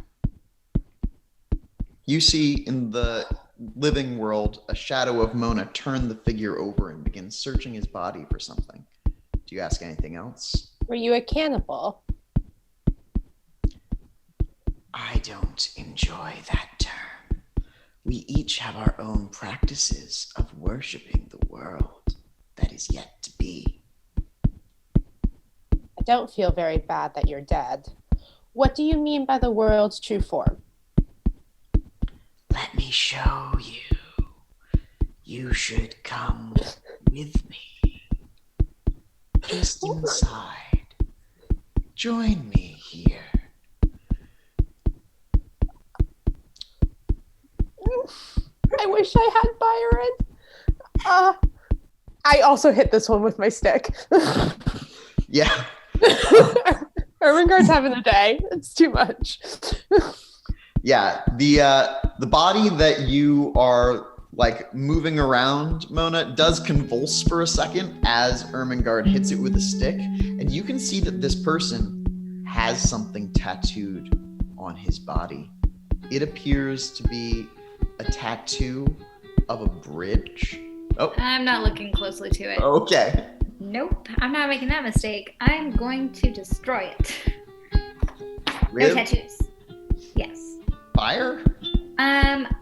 S3: You see in the living world a shadow of Mona turn the figure over and begin searching his body for something. Do you ask anything else?
S5: Were you a cannibal?
S8: I don't enjoy that term. We each have our own practices of worshiping the world that is yet to be.
S5: I don't feel very bad that you're dead. What do you mean by the world's true form?
S8: Let me show you. You should come with me. Just inside. Join me here.
S5: I wish I had Byron. I also hit this one with my stick.
S3: Yeah.
S5: Ermengarde's having a day. It's too much.
S3: Yeah, the body that you are like moving around, Mona, does convulse for a second as Ermengarde hits it with a stick, and you can see that this person has something tattooed on his body. It appears to be a tattoo of a bridge. Oh,
S2: I'm not looking closely to it.
S3: okay.
S2: Nope, I'm not making that mistake. I'm going to destroy it.
S3: Really?
S2: No tattoos. Yes.
S3: Fire?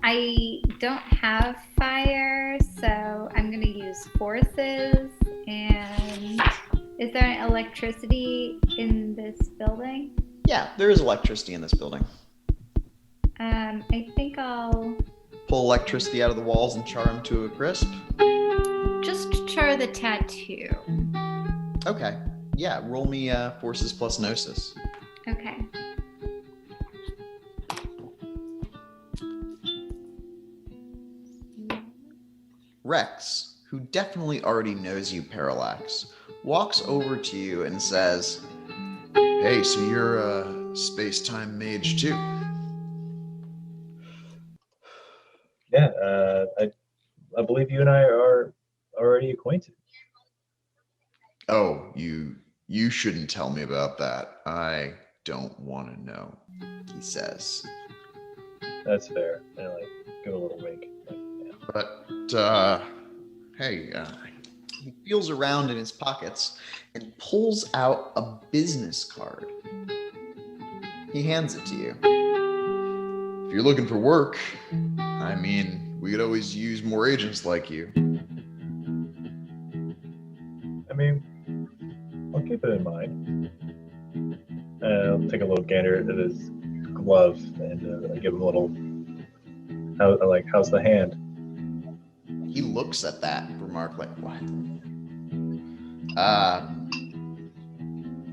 S2: I don't have fire, so I'm gonna use forces. And is there any electricity in this building?
S3: Yeah, there is electricity in this building.
S2: I think I'll
S3: Pull electricity out of the walls and char them to a crisp?
S2: just char the tattoo.
S3: Okay. Yeah, roll me forces plus gnosis.
S2: Okay.
S3: Rex, who definitely already knows you, Parallax, walks over to you and says,
S1: Hey, so you're a space-time mage too?
S7: Yeah, I believe you and I are already acquainted.
S1: Oh, you shouldn't tell me about that. I don't want to know.
S3: he says.
S7: That's fair. And I like give a little wink. Like, yeah.
S1: But hey,
S3: He feels around in his pockets and pulls out a business card. He hands it to you.
S1: if you're looking for work, I mean, we could always use more agents like you.
S7: I mean, I'll keep it in mind. I'll take a little gander at his glove and give him a little. How's the hand?
S3: He looks at that remark like, what?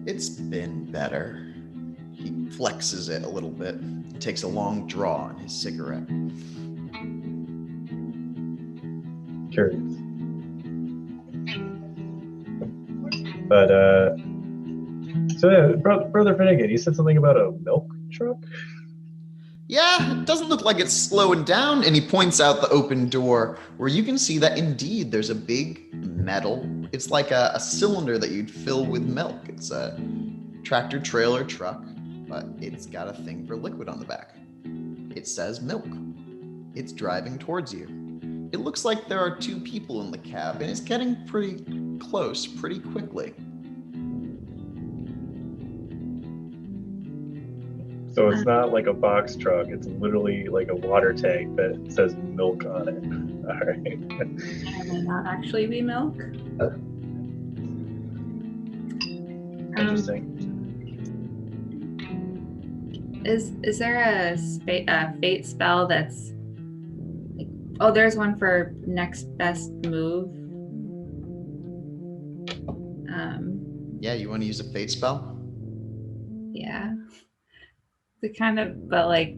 S3: It's been better. He flexes it a little bit, takes a long draw on his cigarette.
S7: Curious. But so yeah, Brother Finnegan, you said something about a milk truck?
S3: Yeah, it doesn't look like it's slowing down. And he points out the open door where you can see that indeed there's a big metal. It's like a cylinder that you'd fill with milk. It's a tractor trailer truck, but it's got a thing for liquid on the back. It says milk. It's driving towards you. It looks like there are two people in the cab and it's getting pretty close pretty quickly.
S7: So it's not like a box truck. It's literally like a water tank that says milk on it. All right.
S6: It will not actually be milk.
S7: Interesting.
S6: Is there a fate spell that's like, oh, there's one for next best move.
S3: Yeah, you want to use a fate spell?
S6: Yeah. The kind of, but like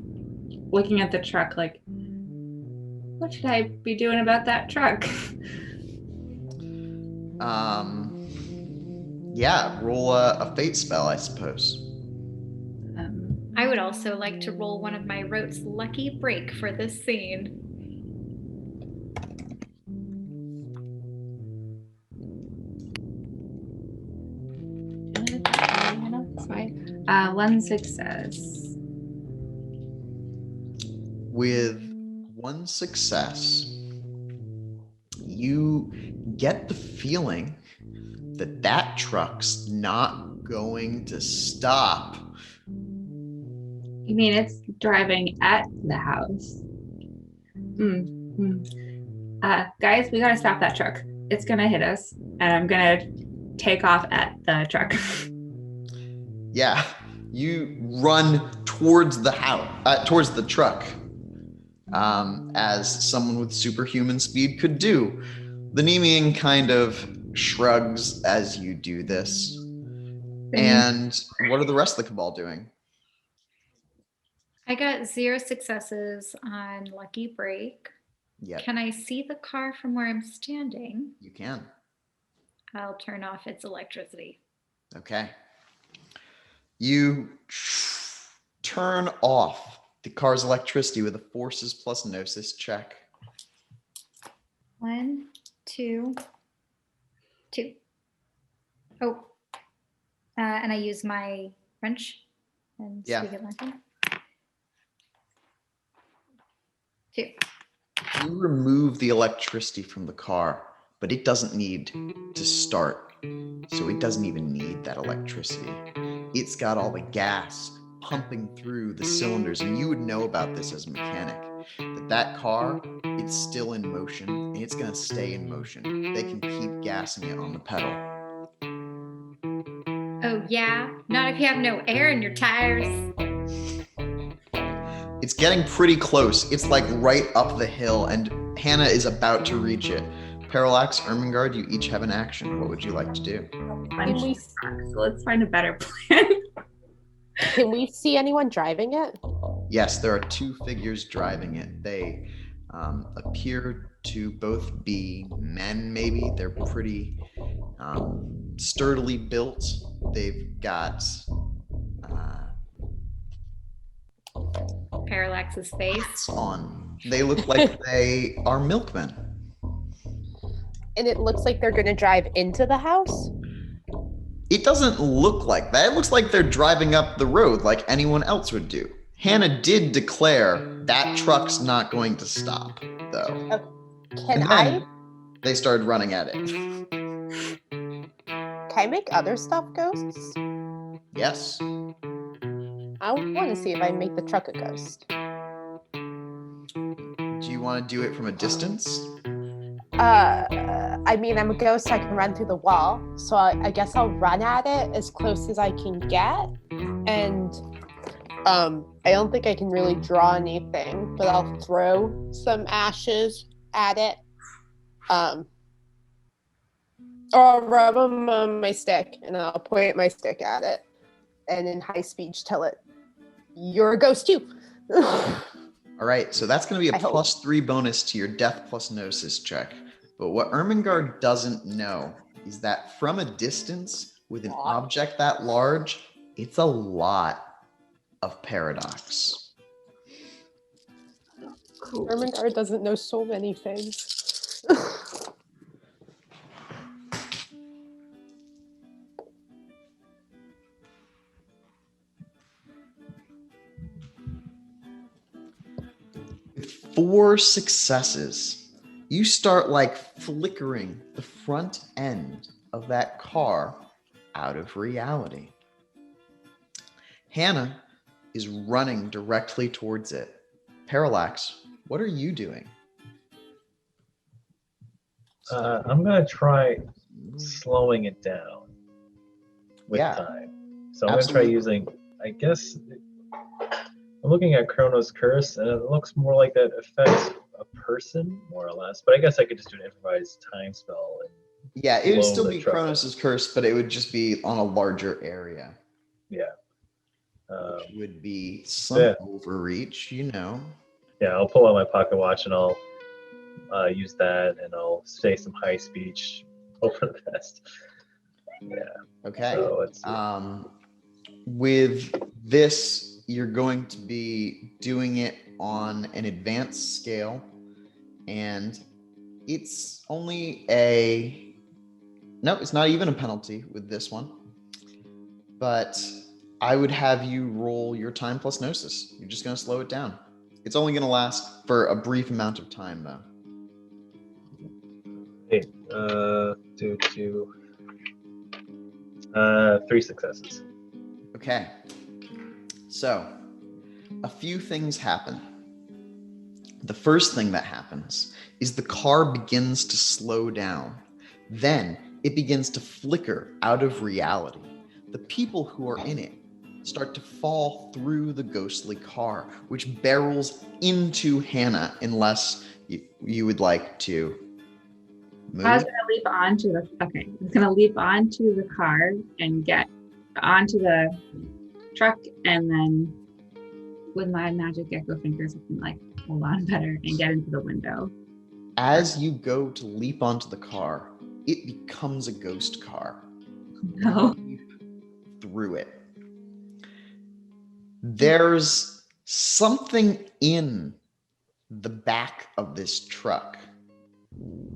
S6: looking at the truck, like, what should I be doing about that truck?
S3: Yeah, roll a fate spell, I suppose.
S2: I would also like to roll one of my rotes lucky break for this scene.
S6: That's fine. One success.
S3: With one success, you get the feeling that that truck's not going to stop.
S6: You mean it's driving at the house? Guys, we gotta stop that truck. It's gonna hit us, and I'm gonna take off at the truck.
S3: Yeah, you run towards the house, towards the truck, as someone with superhuman speed could do. The Nemean kind of shrugs as you do this. And what are the rest of the Cabal doing?
S2: I got 0 successes on lucky break.
S3: Yeah,
S2: Can I see the car from where I'm standing?
S3: you can.
S2: I'll turn off its electricity.
S3: Okay. You turn off the car's electricity with a forces plus gnosis check.
S2: 1, 2, 2. Oh, and I use my wrench and
S3: Yeah.
S2: speak it like that. 2.
S3: You remove the electricity from the car, but it doesn't need to start. So it doesn't even need that electricity. It's got all the gas pumping through the cylinders, and you would know about this as a mechanic, that car, it's still in motion, and it's gonna stay in motion. They can keep gassing it on the pedal.
S2: Oh yeah? Not if you have no air in your tires.
S3: It's getting pretty close. It's like right up the hill, and Hannah is about to reach it. Parallax, Ermengarde, you each have an action. What would you like to do?
S5: Can we,
S6: So let's find a better plan.
S5: can we see anyone driving it?
S3: Yes, there are two figures driving it. They appear to both be men, maybe. They're pretty sturdily built. They've got
S2: Parallax's face.
S3: on. They look like they are milkmen.
S5: And it looks like they're going to drive into the house?
S3: It doesn't look like that. It looks like they're driving up the road like anyone else would do. Hannah did declare that truck's not going to stop, though.
S5: Can I
S3: They started running at it.
S5: can I make other stuff ghosts?
S3: Yes.
S5: I want to see if I can make the truck a ghost.
S3: Do you want to do it from a distance?
S5: I mean, I'm a ghost, so I can run through the wall. So I guess I'll run at it as close as I can get. And I don't think I can really draw anything, but I'll throw some ashes at it. Or I'll rub them on my stick, and I'll point my stick at it. And in high speech, tell it, "You're a ghost too."
S3: All right, so that's going to be
S5: I
S3: a
S5: hope.
S3: +3 bonus to your Death plus Gnosis check. But what Ermengarde doesn't know is that from a distance, with an object that large, it's a lot of paradox.
S6: Cool.
S5: Ermengarde doesn't know so many things.
S3: With 4 successes, you start like flickering the front end of that car out of reality. Hannah is running directly towards it. Parallax, what are you doing?
S7: I'm gonna try slowing it down with
S3: Yeah,
S7: time. So I'm
S3: absolutely.
S7: gonna try using, I guess, I'm looking at Chronos Curse, and it looks more like that affects a person, more or less. But I guess I could just do an improvised time spell. And
S3: Yeah, it would
S7: blow
S3: still
S7: the
S3: be
S7: truck up.
S3: Kronos' curse, but it would just be on a larger area.
S7: Yeah.
S3: Which would be some
S7: Yeah.
S3: overreach, you know.
S7: Yeah, I'll pull out my pocket watch and I'll use that, and I'll say some high speech. Hope for the best. Yeah.
S3: Okay.
S7: So let's see.
S3: With this, you're going to be doing it on an advanced scale, and it's only no, it's not even a penalty with this one. But I would have you roll your time plus Gnosis. You're just going to slow it down. It's only going to last for a brief amount of time, though.
S7: Hey, 3 successes.
S3: Okay. So, a few things happen. The first thing that happens is the car begins to slow down. Then it begins to flicker out of reality. The people who are in it start to fall through the ghostly car, which barrels into Hannah, unless you would like to move.
S6: I was gonna leap onto the car and get onto the truck, and then with my magic gecko fingers, I can like hold on better and get into the window.
S3: As you go to leap onto the car, it becomes a ghost car.
S6: No.
S3: Leap through it. There's something in the back of this truck.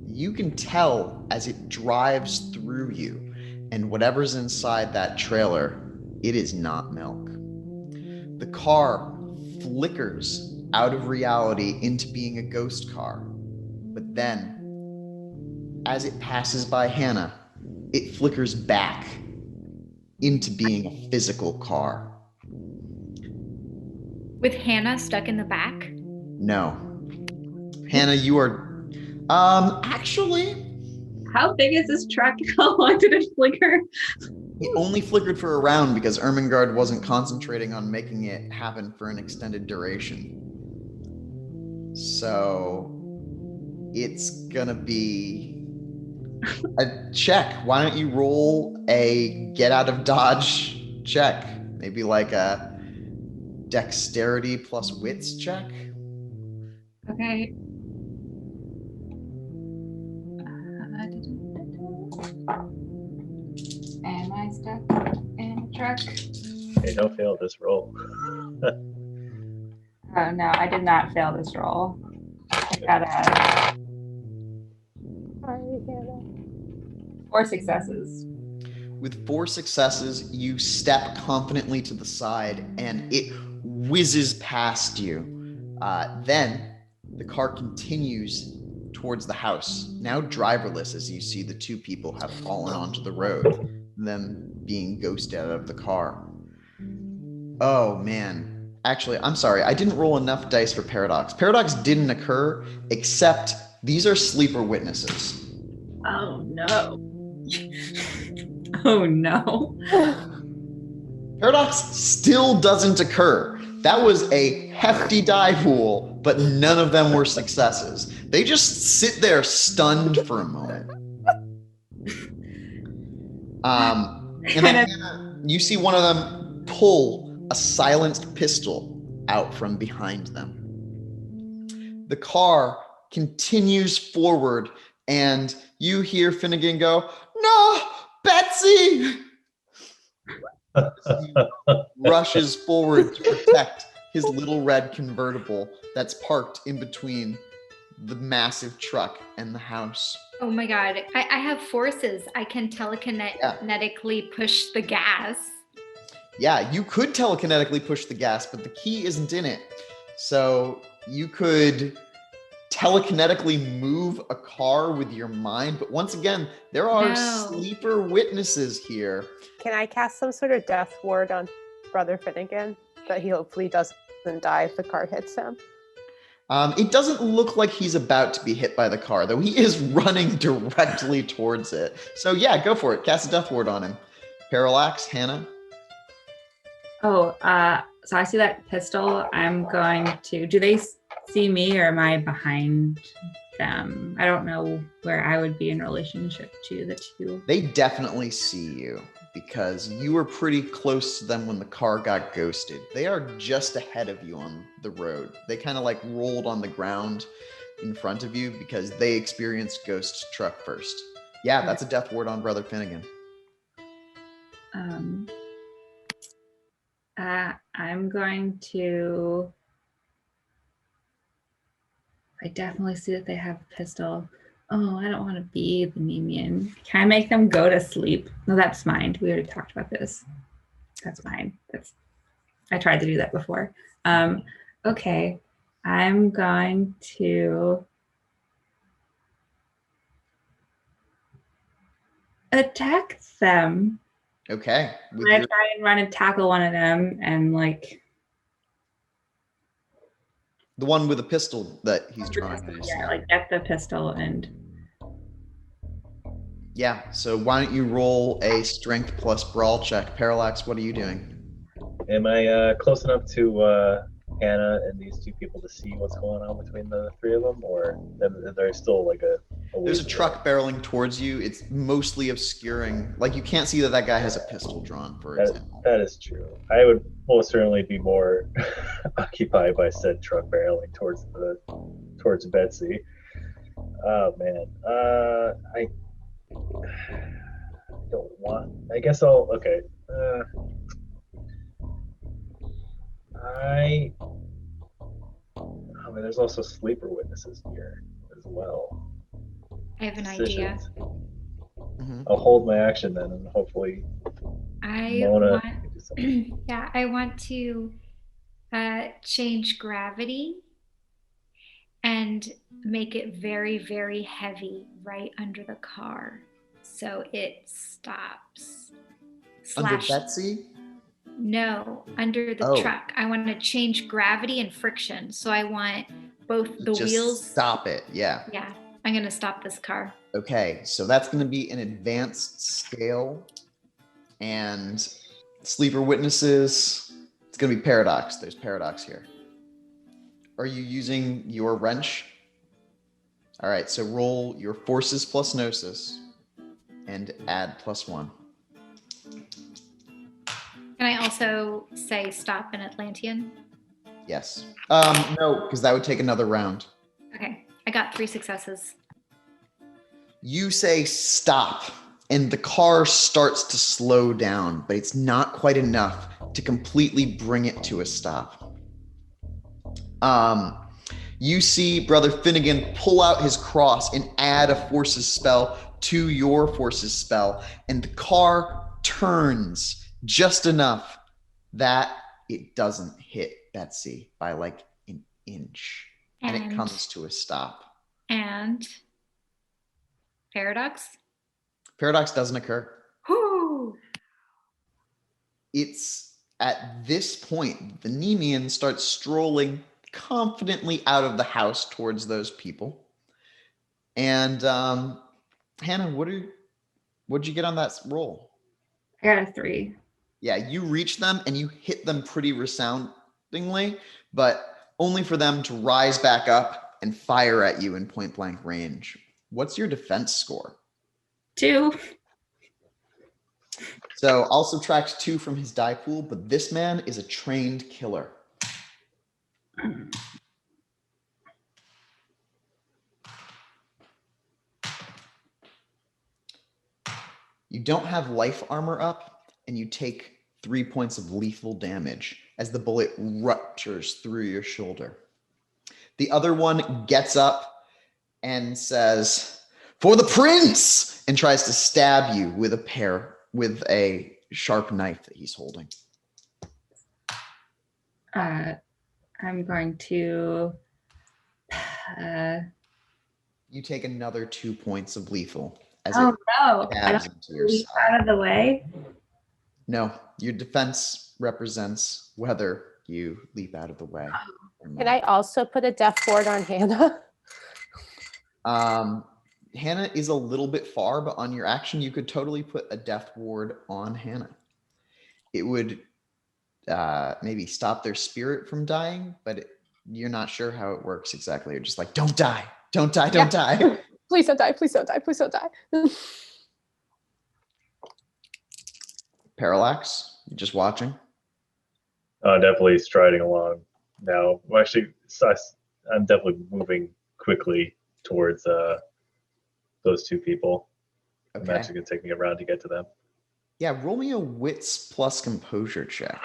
S3: You can tell as it drives through you, and whatever's inside that trailer, it is not milk. The car flickers out of reality into being a ghost car. But then, as it passes by Hannah, it flickers back into being a physical car.
S2: With Hannah stuck in the back?
S3: No. Hannah, you are... Actually,
S6: How big is this truck? How long did it flicker?
S3: It only flickered for a round because Ermengarde wasn't concentrating on making it happen for an extended duration. So it's gonna be a check. Why don't you roll a get out of dodge check? Maybe like a dexterity plus wits check.
S6: Okay. Am I stuck in a truck?
S7: Hey, don't fail this roll.
S6: Oh no, I did not fail this roll. I got a
S5: Sorry, Hannah.
S6: 4 successes.
S3: With 4 successes, you step confidently to the side and it whizzes past you. Then the car continues towards the house, now driverless, as you see the 2 people have fallen onto the road, them being ghosted out of the car. Oh man. Actually, I'm sorry, I didn't roll enough dice for Paradox. Paradox didn't occur, except these are sleeper witnesses.
S6: Oh no. Oh no.
S3: Paradox still doesn't occur. That was a hefty die pool, but none of them were successes. They just sit there stunned for a moment. And then you see one of them pull a silenced pistol out from behind them. The car continues forward, and you hear Finnegan go, "No, Betsy!" He rushes forward to protect his little red convertible that's parked in between the massive truck and the house.
S2: Oh my god. I have forces. I can telekinetically push the gas.
S3: Yeah, you could telekinetically push the gas, but the key isn't in it. So you could telekinetically move a car with your mind, but once again, there are sleeper witnesses here.
S5: Can I cast some sort of death ward on Brother Finnegan that he hopefully doesn't die if the car hits him?
S3: It doesn't look like he's about to be hit by the car, though he is running directly towards it. So yeah, go for it. Cast a death ward on him. Parallax, Hannah.
S6: Oh, so I see that pistol. I'm going to. Do they see me, or am I behind them? I don't know where I would be in relationship to the 2.
S3: They definitely see you because you were pretty close to them when the car got ghosted. They are just ahead of you on the road. They kind of like rolled on the ground in front of you because they experienced Ghost Truck first. Yeah, that's a death ward on Brother Finnegan.
S6: I'm going to. I definitely see that they have a pistol. Oh, I don't want to be the minion. Can I make them go to sleep? No, that's mine. We already talked about this. That's mine. I tried to do that before. Okay. I'm going to attack them.
S3: Okay.
S6: I'm going to try and run and tackle one of them and like...
S3: The one with a pistol that he's drawing.
S6: Yeah, like get the pistol and...
S3: Yeah, so why don't you roll a strength plus brawl check. Parallax, what are you doing?
S7: Am I close enough to Hannah and these 2 people to see what's going on between the 3 of them, or there's still like a
S3: there's a truck barreling towards you. It's mostly obscuring. Like you can't see that guy has a pistol drawn, for example.
S7: That is true. I would most certainly be more occupied by said truck barreling towards Betsy. Oh man, I don't want. I guess I'll. Okay. I mean, there's also sleeper witnesses here as well.
S2: I have an idea.
S3: Mm-hmm.
S7: I'll hold my action then, and hopefully Mona can do something.
S2: Yeah, I want to change gravity and make it very, very heavy right under the car, so it stops.
S3: Under Betsy?
S2: No, under the truck. I want to change gravity and friction, so I want both the wheels.
S3: Stop it. Yeah.
S2: Yeah. I'm going to stop this car.
S3: Okay, so that's going to be an advanced scale. And sleeper witnesses, it's going to be Paradox. There's Paradox here. Are you using your wrench? All right, so roll your forces plus gnosis and add +1.
S2: Can I also say stop in Atlantean?
S3: Yes. No, because that would take another round.
S2: Okay, I got 3 successes.
S3: You say stop, and the car starts to slow down, but it's not quite enough to completely bring it to a stop. You see Brother Finnegan pull out his cross and add a forces spell to your forces spell, and the car turns just enough that it doesn't hit Betsy by like an inch, and it comes to a stop.
S2: And Paradox?
S3: Paradox doesn't occur.
S2: Whoo!
S3: It's at this point the Nemean starts strolling confidently out of the house towards those people. And Hannah, what'd you get on that roll?
S6: I got a 3.
S3: Yeah, you reach them and you hit them pretty resoundingly, but only for them to rise back up and fire at you in point blank range. What's your defense score?
S6: 2.
S3: So I'll subtract 2 from his die pool, but this man is a trained killer. You don't have life armor up, and you take 3 points of lethal damage as the bullet ruptures through your shoulder. The other one gets up and says, "For the prince!" and tries to stab you with a sharp knife that he's holding.
S6: I'm going to.
S3: You take another 2 points of lethal as
S6: Oh
S3: it
S6: no! I
S3: stabs
S6: don't
S3: into your
S6: leap
S3: side.
S6: out of the way.
S3: No, your defense represents whether you leap out of the way. or
S5: Can
S3: not.
S5: I also put a death ward on Hannah?
S3: Hannah is a little bit far, but on your action, you could totally put a death ward on Hannah. It would maybe stop their spirit from dying, but you're not sure how it works exactly. You're just like, don't die, don't die, don't die.
S5: Please don't die, please don't die, please don't die.
S3: Parallax, you just watching?
S7: Definitely striding along now. Well, actually, I'm definitely moving quickly towards those 2 people. I'm
S3: Okay.
S7: actually going to take me around to get to them.
S3: Yeah, roll me a wits plus composure check.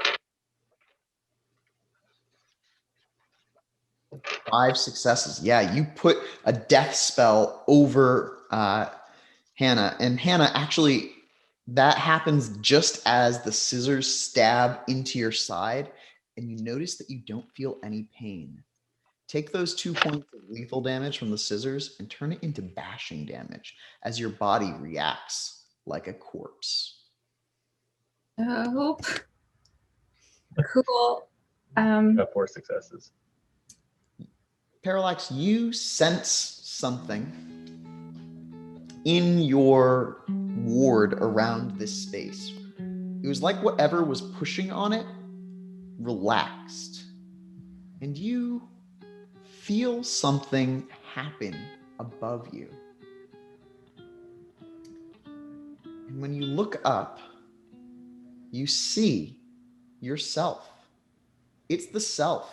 S3: 5 successes. Yeah, you put a death spell over Hannah. And Hannah, actually, that happens just as the scissors stab into your side, and you notice that you don't feel any pain. Take those 2 points of lethal damage from the scissors and turn it into bashing damage as your body reacts like a corpse.
S6: Oh, cool.
S7: Got 4 successes.
S3: Parallax, you sense something in your ward around this space. It was like whatever was pushing on it relaxed. And you feel something happen above you. And when you look up, you see yourself. It's the self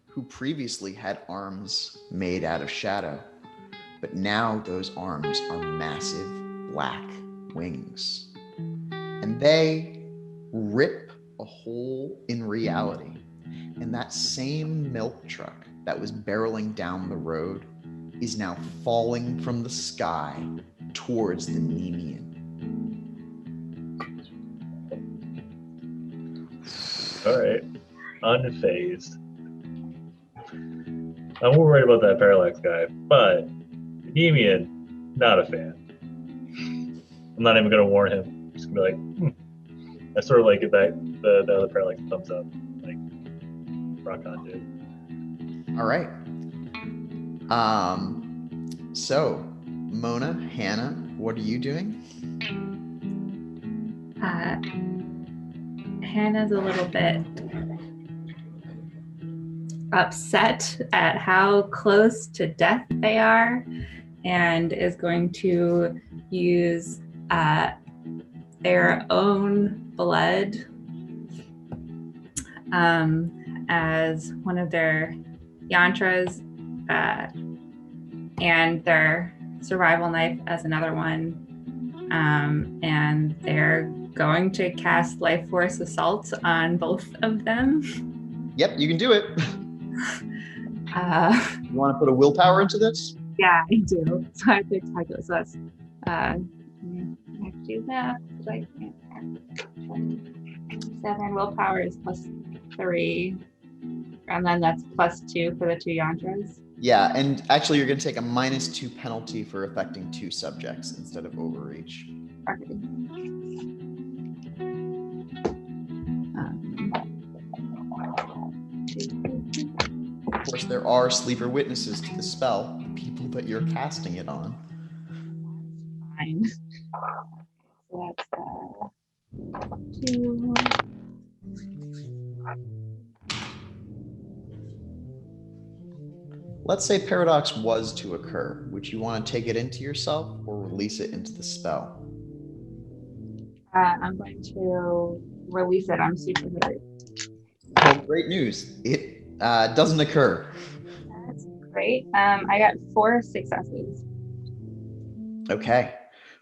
S3: who previously had arms made out of shadow, but now those arms are massive black wings. And they rip a hole in reality. And that same milk truck that was barreling down the road is now falling from the sky towards the Nemean.
S7: All right. Unfazed. I'm more worried about that Parallax guy, but Nemean, not a fan. I'm not even going to warn him. I'm just going to be like, I sort of like it back, the other Parallax thumbs up. Like, rock on, dude.
S3: All right. So, Mona, Hannah, what are you doing?
S6: Hannah's a little bit upset at how close to death they are and is going to use their own blood as one of their yantras and their survival knife as another one. And they're going to cast life force assault on both of them.
S3: Yep, you can do it. You want to put a willpower into this?
S6: Yeah, I do. So I picked Tycho. So that's I have to do that because I can't. 7 willpower is +3, and then that's +2 for the 2 yantras.
S3: Yeah, and actually you're going to take a -2 penalty for affecting 2 subjects instead of overreach.
S6: Okay.
S3: Of course, there are sleeper witnesses to the spell, the people that you're casting it on.
S6: Fine. So that's 2.
S3: Let's say Paradox was to occur. Would you want to take it into yourself or release it into the spell?
S6: I'm going to release it. I'm super hurt.
S3: Well, great news. It doesn't occur.
S6: That's great. I got 4 successes.
S3: Okay.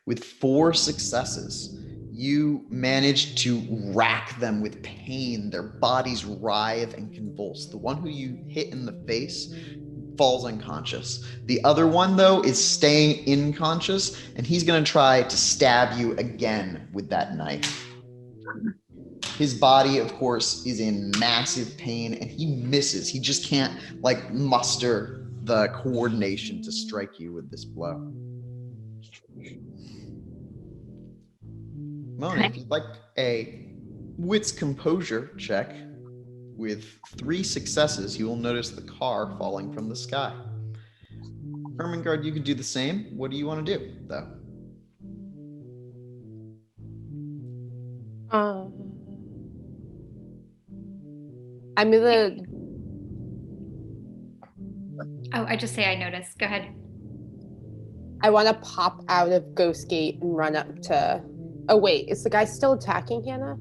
S3: With 4 successes, you manage to rack them with pain. Their bodies writhe and convulse. The one who you hit in the face falls unconscious. The other one, though, is staying unconscious, and he's going to try to stab you again with that knife. His body, of course, is in massive pain, and he misses. He just can't, muster the coordination to strike you with this blow. Mona, if you'd like a wits composure check, with 3 successes, you will notice the car falling from the sky. Ermengarde, you could do the same. What do you want to do, though?
S5: I'm gonna.
S2: Oh, I just say I noticed. Go ahead.
S5: I want to pop out of Ghost Gate and run up to. Oh wait, is the guy still attacking Hannah?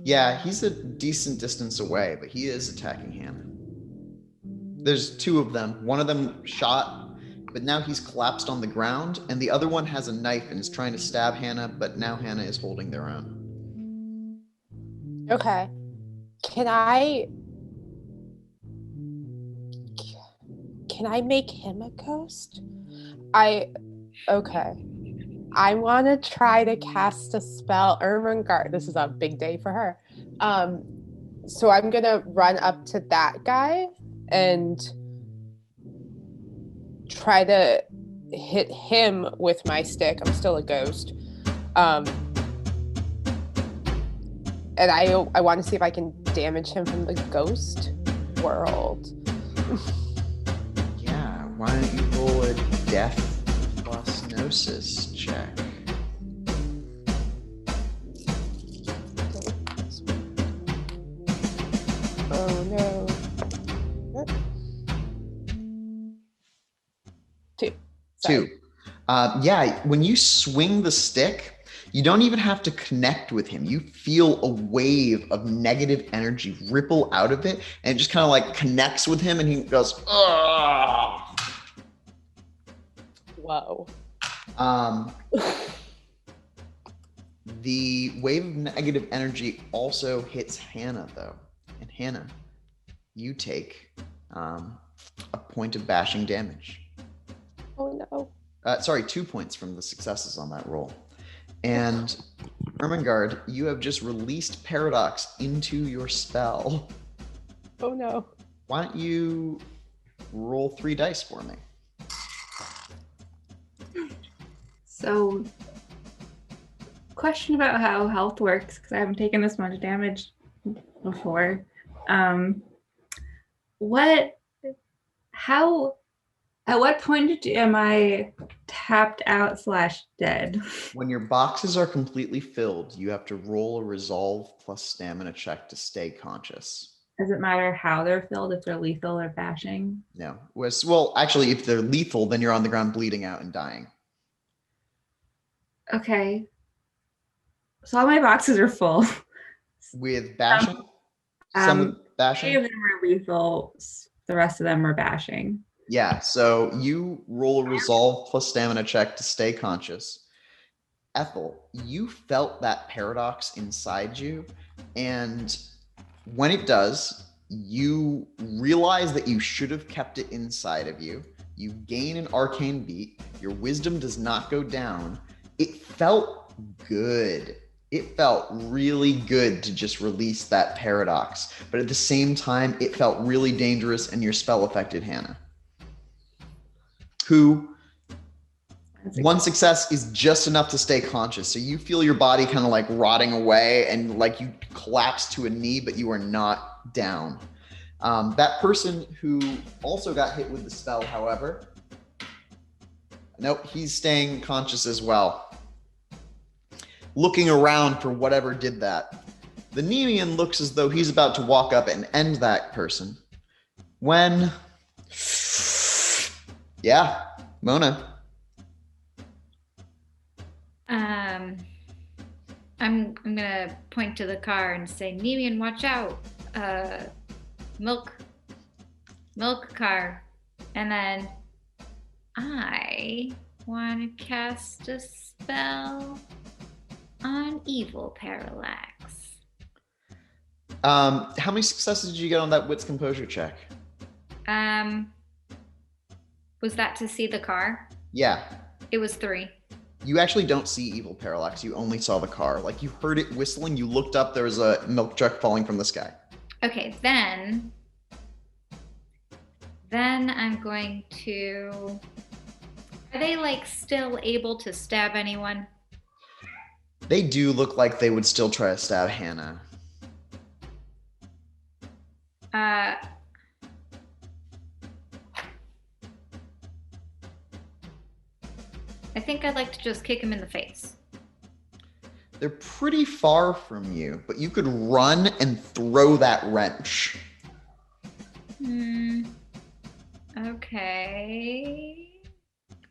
S3: Yeah, he's a decent distance away, but he is attacking Hannah. There's 2 of them. One of them shot, but now he's collapsed on the ground, and the other one has a knife and is trying to stab Hannah, but now Hannah is holding their own.
S5: Okay. Can I make him a ghost? Okay. I want to try to cast a spell. Ermengarde, this is a big day for her. So I'm going to run up to that guy and try to hit him with my stick. I'm still a ghost. And I want to see if I can damage him from the ghost world.
S3: Yeah, why don't you roll a death plus gnosis check?
S5: Oh no. 2.
S3: 2. Yeah, when you swing the stick, you don't even have to connect with him. You feel a wave of negative energy ripple out of it, and it just kind of connects with him, and he goes, "Ugh."
S5: Whoa.
S3: The wave of negative energy also hits Hannah, though. And Hannah, you take a point of bashing damage.
S5: Oh no.
S3: 2 points from the successes on that roll. And Ermengarde, you have just released Paradox into your spell.
S5: Oh no.
S3: Why don't you roll 3 dice for me?
S6: So, question about how health works, because I haven't taken this much damage before. How At what point am I tapped out / dead?
S3: When your boxes are completely filled, you have to roll a resolve plus stamina check to stay conscious.
S6: Does it matter how they're filled, if they're lethal or bashing?
S3: No. Well, actually, if they're lethal, then you're on the ground bleeding out and dying.
S6: Okay. So all my boxes are full.
S3: With bashing? Some with
S6: 3
S3: bashing?
S6: of them are lethal. The rest of them are bashing.
S3: Yeah, so you roll a resolve plus stamina check to stay conscious. Ethyl, you felt that paradox inside you, and when it does, you realize that you should have kept it inside of you. You gain an arcane beat. Your wisdom does not go down. It felt good. It felt really good to just release that paradox. But at the same time, it felt really dangerous, and your spell affected Hannah, who one success is just enough to stay conscious. So you feel your body kind of like rotting away and like you collapse to a knee, but you are not down. That person who also got hit with the spell, however, nope, he's staying conscious as well. Looking around for whatever did that. The Nemean looks as though he's about to walk up and end that person. When, yeah, Mona.
S2: I'm gonna point to the car and say, Nemean, watch out. Milk car. And then I want to cast a spell on evil Parallax.
S3: How many successes did you get on that wits composure check?
S2: Was that to see the car?
S3: Yeah.
S2: It was 3.
S3: You actually don't see evil Parallax. You only saw the car. Like, you heard it whistling. You looked up. There was a milk truck falling from the sky.
S2: Okay, then I'm going to... Are they, like, still able to stab anyone?
S3: They do look like they would still try to stab Hannah.
S2: I think I'd like to just kick him in the face.
S3: They're pretty far from you, but you could run and throw that wrench.
S2: Okay.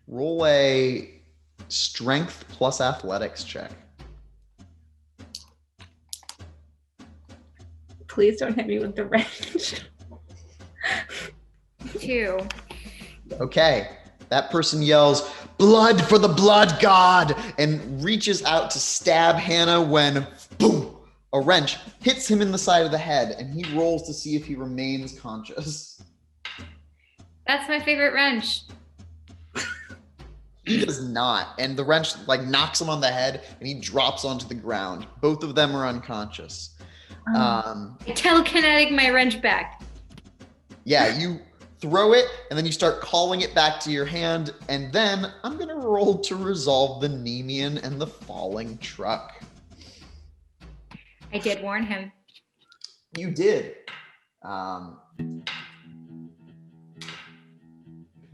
S3: Roll a strength plus athletics check.
S6: Please don't hit me with the wrench.
S2: 2.
S3: Okay. That person yells, "Blood for the blood god," and reaches out to stab Hannah when, boom, a wrench hits him in the side of the head, and he rolls to see if he remains conscious.
S2: That's my favorite wrench.
S3: He does not, and the wrench like knocks him on the head, and he drops onto the ground. Both of them are unconscious.
S2: I telekinetic my wrench back.
S3: Yeah, you throw it, and then you start calling it back to your hand, and then I'm going to roll to resolve the Nemean and the falling truck.
S2: I did warn him.
S3: You did. The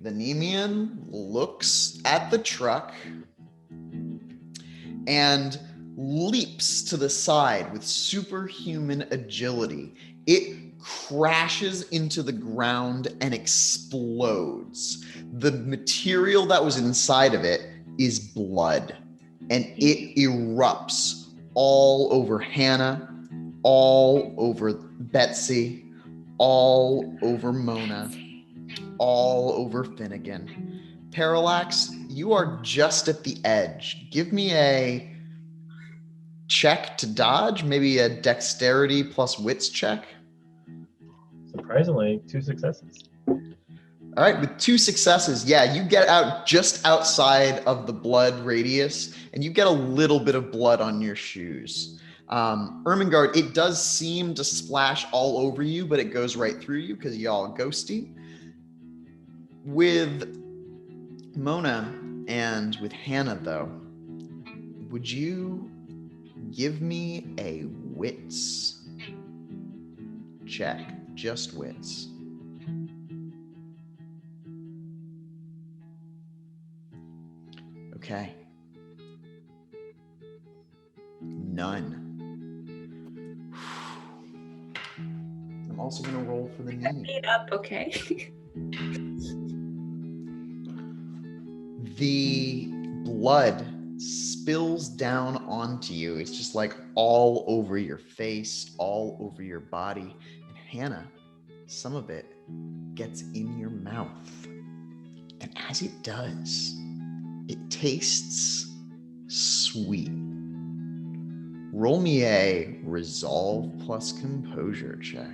S3: Nemean looks at the truck and leaps to the side with superhuman agility. It crashes into the ground and explodes. The material that was inside of it is blood, and it erupts all over Hannah, all over Betsy, all over Mona, all over Finnegan. Parallax, you are just at the edge. Give me a check to dodge, maybe a dexterity plus wits check.
S7: Surprisingly, 2 successes.
S3: All right, with 2 successes, yeah, you get out just outside of the blood radius, and you get a little bit of blood on your shoes. Ermengarde, it does seem to splash all over you, but it goes right through you because y'all ghosty. With Mona and with Hannah, though, would you give me a wits check? Just wits. Okay. None. I'm also going to roll for the name.
S6: Beat up, okay.
S3: The blood spills down onto you. It's just like all over your face, all over your body. And Hannah, some of it gets in your mouth. And as it does, it tastes sweet. Roll me a resolve plus composure check.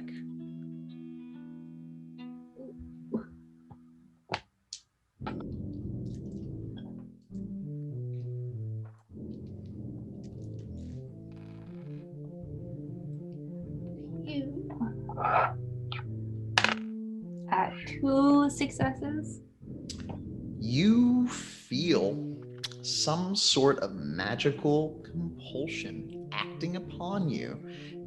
S6: You. 2 successes.
S3: You feel some sort of magical compulsion acting upon you,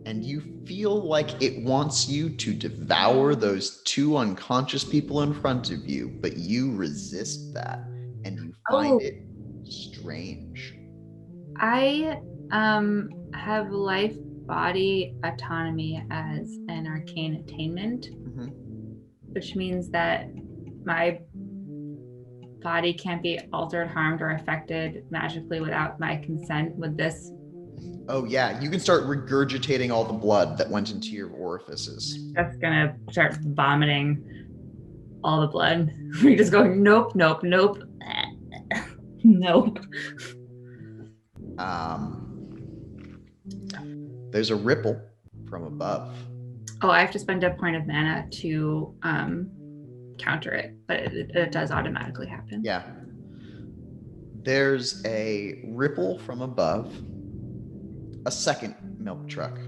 S3: and you feel like it wants you to devour those 2 unconscious people in front of you, but you resist that, and you find it strange.
S6: I have life body autonomy as an arcane attainment, which means that my body can't be altered, harmed, or affected magically without my consent. With this,
S3: Oh yeah, you can start regurgitating all the blood that went into your orifices.
S6: that's gonna start vomiting all the blood. We're just going nope, nope, nope, nope.
S3: There's a ripple from above.
S6: Oh, I have to spend a point of mana to counter it, but it does automatically happen.
S3: Yeah. There's a ripple from above, a second milk truck,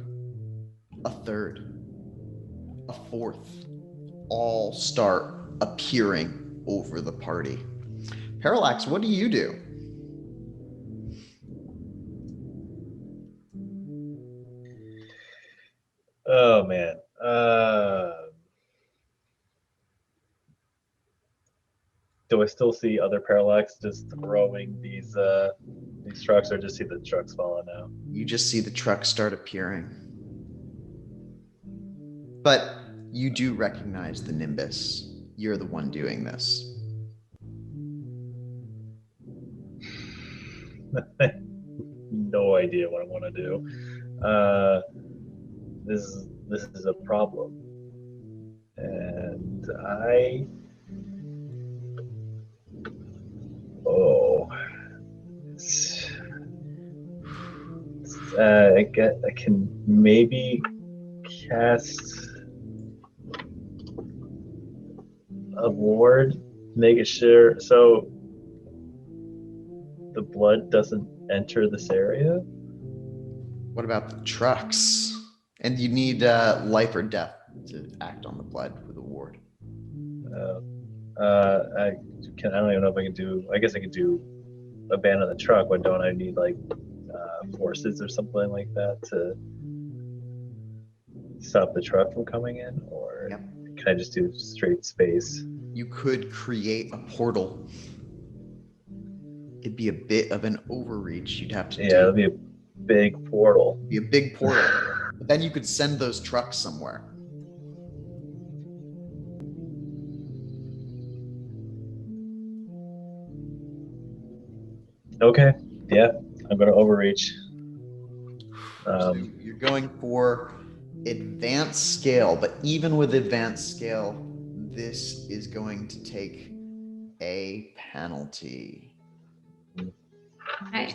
S3: a third, a fourth, all start appearing over the party. Parallax, what do you do?
S7: Oh man. Do I still see other Parallax just throwing these trucks, or just see the trucks falling out?
S3: You just see the trucks start appearing. But you do recognize the Nimbus. You're the one doing this.
S7: No idea what I want to do. This is a problem, and I can maybe cast a ward, make it sure so the blood doesn't enter this area.
S3: What about the trucks? And you need life or death to act on the blood with a ward.
S7: I don't even know if I can do. I guess I could do abandon the truck, but don't I need like forces or something like that to stop the truck from coming in, or can I just do straight space?
S3: You could create a portal. It'd be a bit of an overreach. You'd have to do.
S7: Yeah, it'd be a big portal.
S3: Be a big portal. But then you could send those trucks somewhere.
S7: Okay. Yeah, I'm gonna overreach.
S3: So you're going for advanced scale, but even with advanced scale, this is going to take a penalty.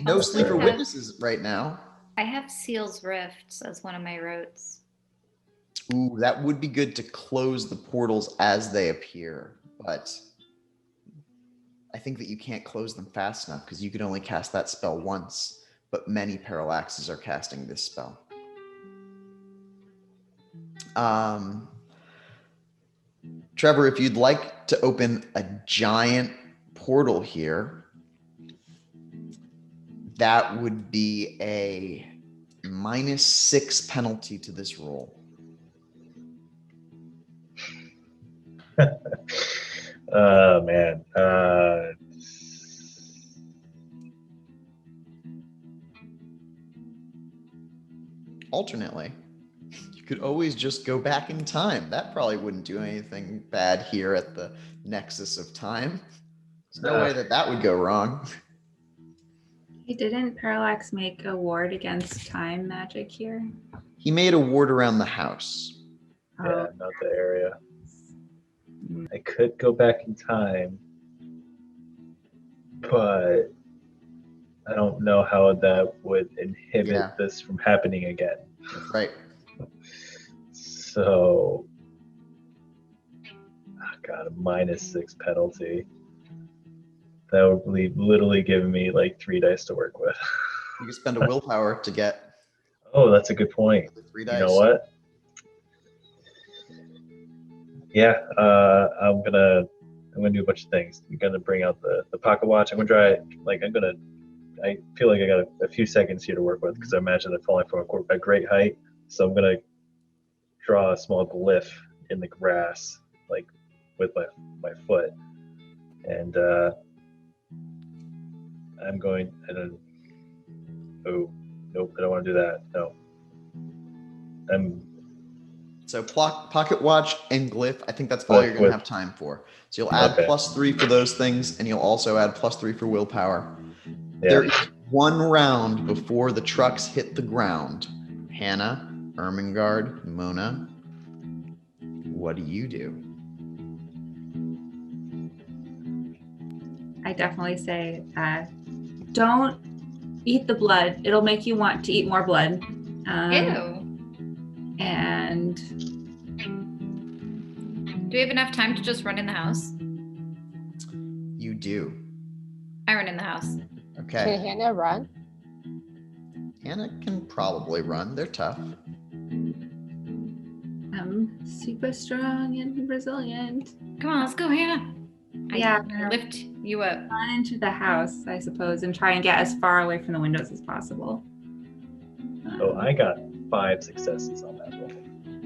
S3: No sleeper witnesses right now.
S2: I have Seal's Rifts as one of my rotes.
S3: Ooh, that would be good to close the portals as they appear, but I think that you can't close them fast enough because you can only cast that spell once, but many Parallaxes are casting this spell. Trevor, if you'd like to open a giant portal here, that would be a -6 penalty to this roll.
S7: Oh man.
S3: alternately, you could always just go back in time. That probably wouldn't do anything bad here at the nexus of time. There's no way that that would go wrong.
S6: He didn't Parallax make a ward against time magic here?
S3: He made a ward around the house.
S7: Yeah, not the area. I could go back in time, but I don't know how that would inhibit this from happening again.
S3: Right.
S7: So, God, a -6 penalty. That would be literally giving me like 3 dice to work with.
S3: You could spend a willpower to get.
S7: Oh, that's a good point.
S3: 3 dice.
S7: You know what? Yeah, I'm gonna do a bunch of things. I'm gonna bring out the pocket watch. I'm gonna try. I feel like I got a few seconds here to work with because I imagine I'm falling from a great height. So I'm gonna draw a small glyph in the grass, like with my foot, and I'm going. Oh, nope! I don't want to do that. No.
S3: So pocket watch and glyph, I think that's all you're going to have time for. So you'll add +3 for those things, and you'll also add +3 for willpower.
S7: Yeah.
S3: There is 1 round before the trucks hit the ground. Hannah, Ermengarde, Mona, what do you do?
S6: I definitely say, don't eat the blood. It'll make you want to eat more blood.
S2: Ew.
S6: And
S2: do we have enough time to just run in the house?
S3: You do.
S2: I run in the house.
S3: Okay.
S5: Can Hannah run?
S3: Hannah can probably run. They're tough.
S6: I'm super strong and resilient.
S2: Come on, let's go, Hannah.
S6: Yeah.
S2: I lift you up.
S6: Run into the house, I suppose, and try and get as far away from the windows as possible.
S7: So I got 5 successes on that roll.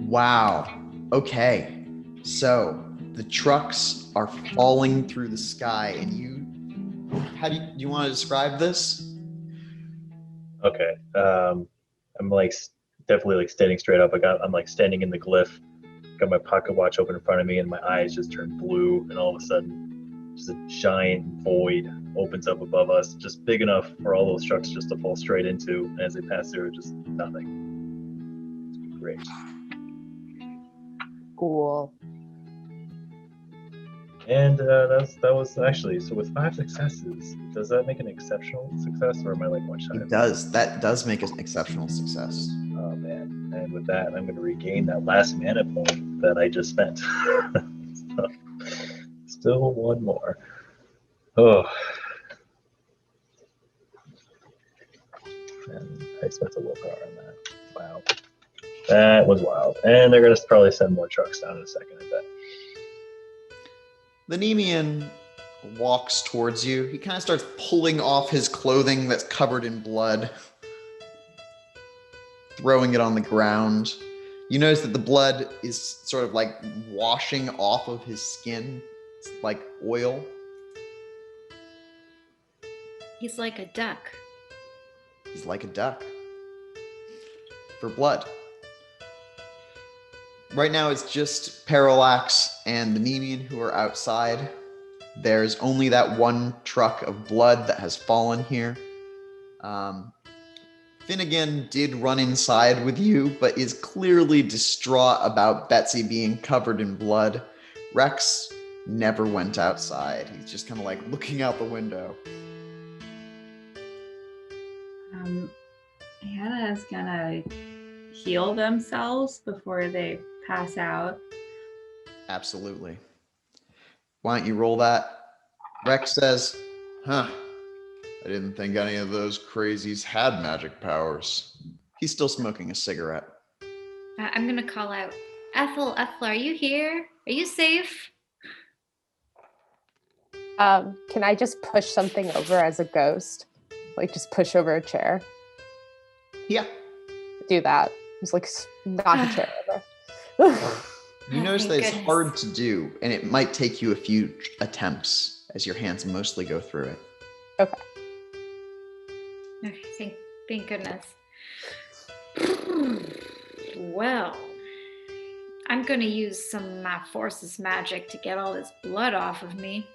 S3: Wow. Okay. So the trucks are falling through the sky, and do you want to describe this?
S7: Okay. I'm like definitely like standing straight up. I'm like standing in the glyph, got my pocket watch open in front of me, and my eyes just turn blue, and all of a sudden just a giant void opens up above us, just big enough for all those trucks just to fall straight into, and as they pass through, just nothing. It's great.
S5: Cool.
S7: And that was actually, so with 5 successes, does that make an exceptional success, or am I like one shy?
S3: It does. That does make an exceptional success.
S7: Oh man! And with that, I'm going to regain that last mana point that I just spent. So, still 1 more. Oh. And I spent a willpower on that. Wow. That was wild. And they're going to probably send more trucks down in a second, I bet.
S3: The Nemean walks towards you. He kind of starts pulling off his clothing that's covered in blood, throwing it on the ground. You notice that the blood is sort of like washing off of his skin. It's like oil.
S2: He's like a duck.
S3: He's like a duck. For blood. Right now it's just Parallax and the Nemean who are outside. There's only that 1 truck of blood that has fallen here. Finnegan did run inside with you, but is clearly distraught about Betsy being covered in blood. Rex never went outside. He's just kind of like looking out the window.
S6: Hannah's gonna heal themselves before they pass out.
S3: Absolutely. Why don't you roll that? Rex says, I didn't think any of those crazies had magic powers. He's still smoking a cigarette.
S2: I'm gonna call out, Ethyl, are you here? Are you safe?
S5: Can I just push something over as a ghost? Like just push over a chair?
S3: Yeah.
S5: Do that. Just like knock a chair over.
S3: You notice that
S2: thank
S3: it's
S2: goodness.
S3: hard to do, and it might take you a few attempts as your hands mostly go through it.
S5: Okay.
S2: Okay, thank goodness. Well, I'm gonna use some of my forces magic to get all this blood off of me.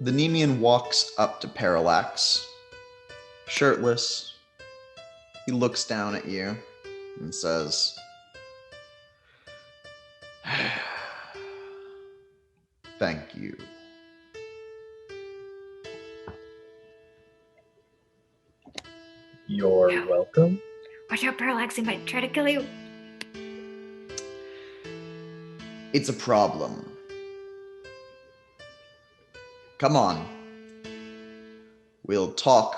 S3: The Nemean walks up to Parallax, shirtless. He looks down at you and says, "Thank you."
S7: You're welcome.
S2: Watch out, Parallax, he might try to kill you.
S3: It's a problem. Come on. We'll talk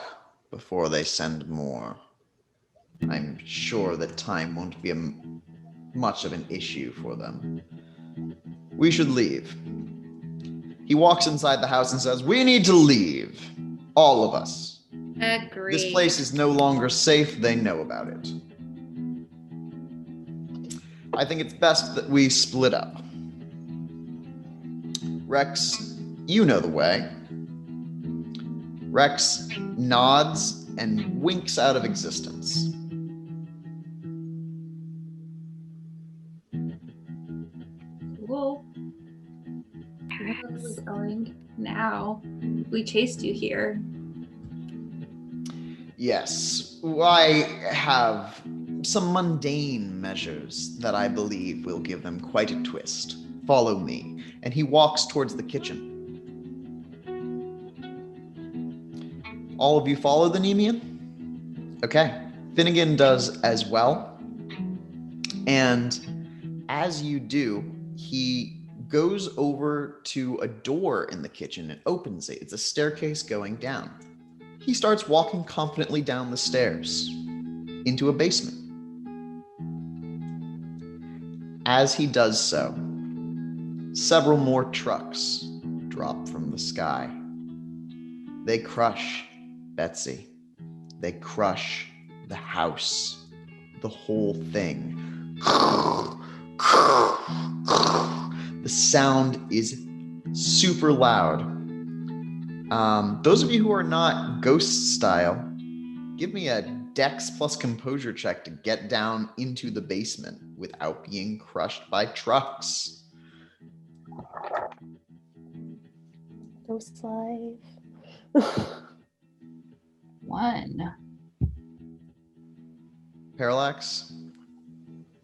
S3: before they send more. I'm sure that time won't be much of an issue for them. We should leave. He walks inside the house and says, "We need to leave. All of us.
S2: Agreed.
S3: This place is no longer safe. They know about it. I think it's best that we split up. Rex, you know the way." Rex nods and winks out of existence.
S6: Cool. Where are we going now? We chased you here.
S3: Yes, I have some mundane measures that I believe will give them quite a twist. Follow me. And he walks towards the kitchen. All of you follow the Nemean? Okay. Finnegan does as well. And as you do, he goes over to a door in the kitchen and opens it. It's a staircase going down. He starts walking confidently down the stairs into a basement. As he does so, several more trucks drop from the sky. They crush Betsy. They crush the house, the whole thing. The sound is super loud. Those of you who are not ghost style, give me a Dex plus composure check to get down into the basement without being crushed by trucks.
S5: Ghost life.
S6: 1.
S3: Parallax?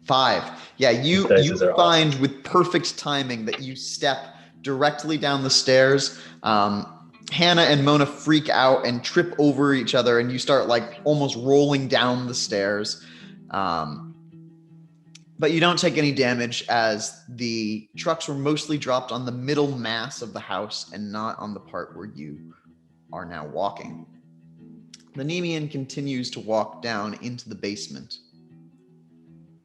S3: 5. Yeah, you
S7: Dices are
S3: find with perfect timing that you step directly down the stairs. Hannah and Mona freak out and trip over each other, and you start like almost rolling down the stairs. But you don't take any damage, as the trucks were mostly dropped on the middle mass of the house and not on the part where you are now walking. The Nemean continues to walk down into the basement,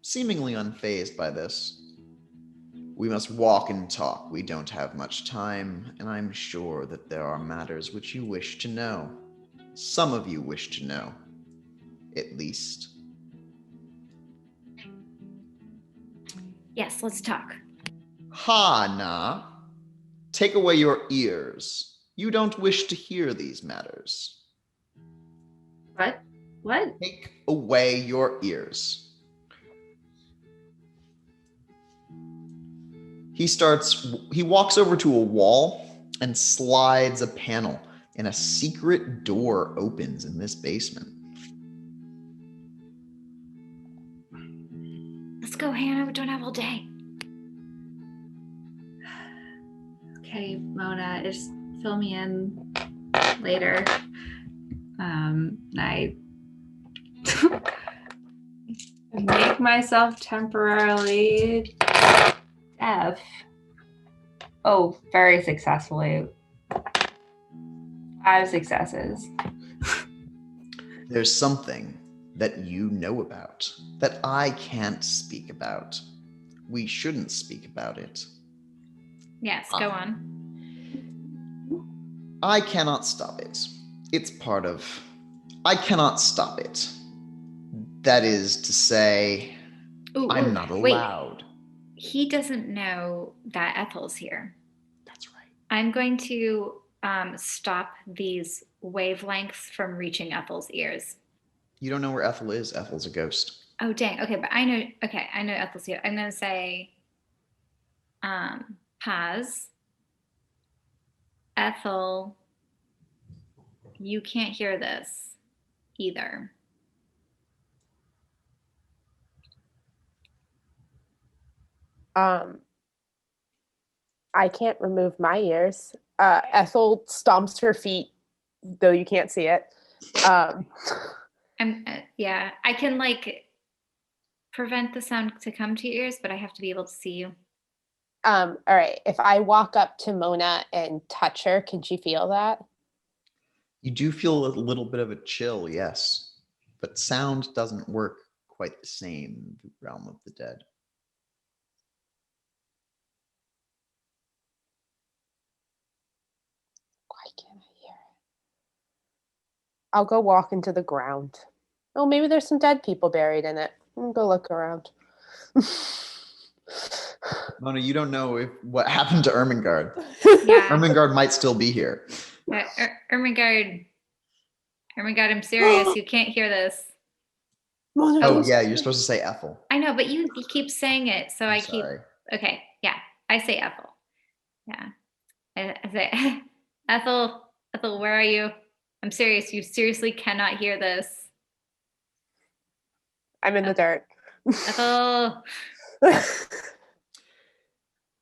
S3: seemingly unfazed by this. "We must walk and talk. We don't have much time, and I'm sure that there are matters which you wish to know. Some of you wish to know, at least."
S2: Yes, let's talk.
S3: "Ha, take away your ears. You don't wish to hear these matters.
S6: What?
S3: Take away your ears." He walks over to a wall and slides a panel, and a secret door opens in this basement.
S2: Let's go, Hannah. We don't have all day.
S6: Okay, Mona, just fill me in later. I make myself temporarily deaf. Oh, very successfully. 5 successes.
S3: There's something that you know about that I can't speak about. We shouldn't speak about it.
S2: Yes, go on.
S3: I cannot stop it. It's part of... I cannot stop it. That is to say, I'm not allowed.
S2: He doesn't know that Ethel's here.
S3: That's right.
S2: I'm going to stop these wavelengths from reaching Ethel's ears.
S3: You don't know where Ethyl is. Ethyl's a ghost.
S2: Oh dang. Okay, but I know. Okay, I know Ethel's here. I'm gonna say, pause. Ethel, you can't hear this either.
S5: I can't remove my ears. Ethel stomps her feet, though you can't see it.
S2: Yeah, I can like prevent the sound to come to your ears, but I have to be able to see you.
S5: All right. If I walk up to Mona and touch her, can she feel that?
S3: You do feel a little bit of a chill, yes. But sound doesn't work quite the same in the realm of the dead.
S5: Why can't I hear it? I'll go walk into the ground. Oh, maybe there's some dead people buried in it. I'll go look around.
S3: Mona, you don't know what happened to Ermengarde.
S2: Yeah.
S3: Ermengarde might still be here.
S2: Ermengarde, I'm serious. You can't hear this.
S5: Mona,
S3: Oh, yeah, you're supposed to say Ethel.
S2: I know, but you keep saying it, so I keep.
S3: Sorry.
S2: Okay, yeah, I say Ethel. Yeah, I say Ethel. Ethel, where are you? I'm serious. You seriously cannot hear this.
S5: I'm in the dirt.
S2: Ethel.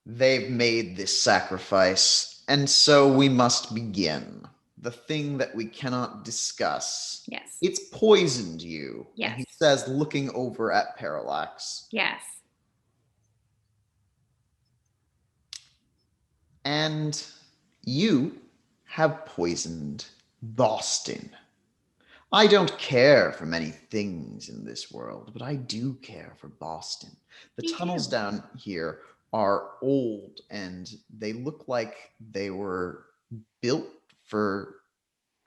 S3: They've made this sacrifice, and so we must begin. The thing that we cannot discuss.
S2: Yes.
S3: It's poisoned you.
S2: Yes.
S3: And he says, looking over at Parallax.
S2: Yes.
S3: And you have poisoned Boston. I don't care for many things in this world, but I do care for Boston. The
S2: Me
S3: tunnels
S2: too.
S3: down here are old, and they look like they were built for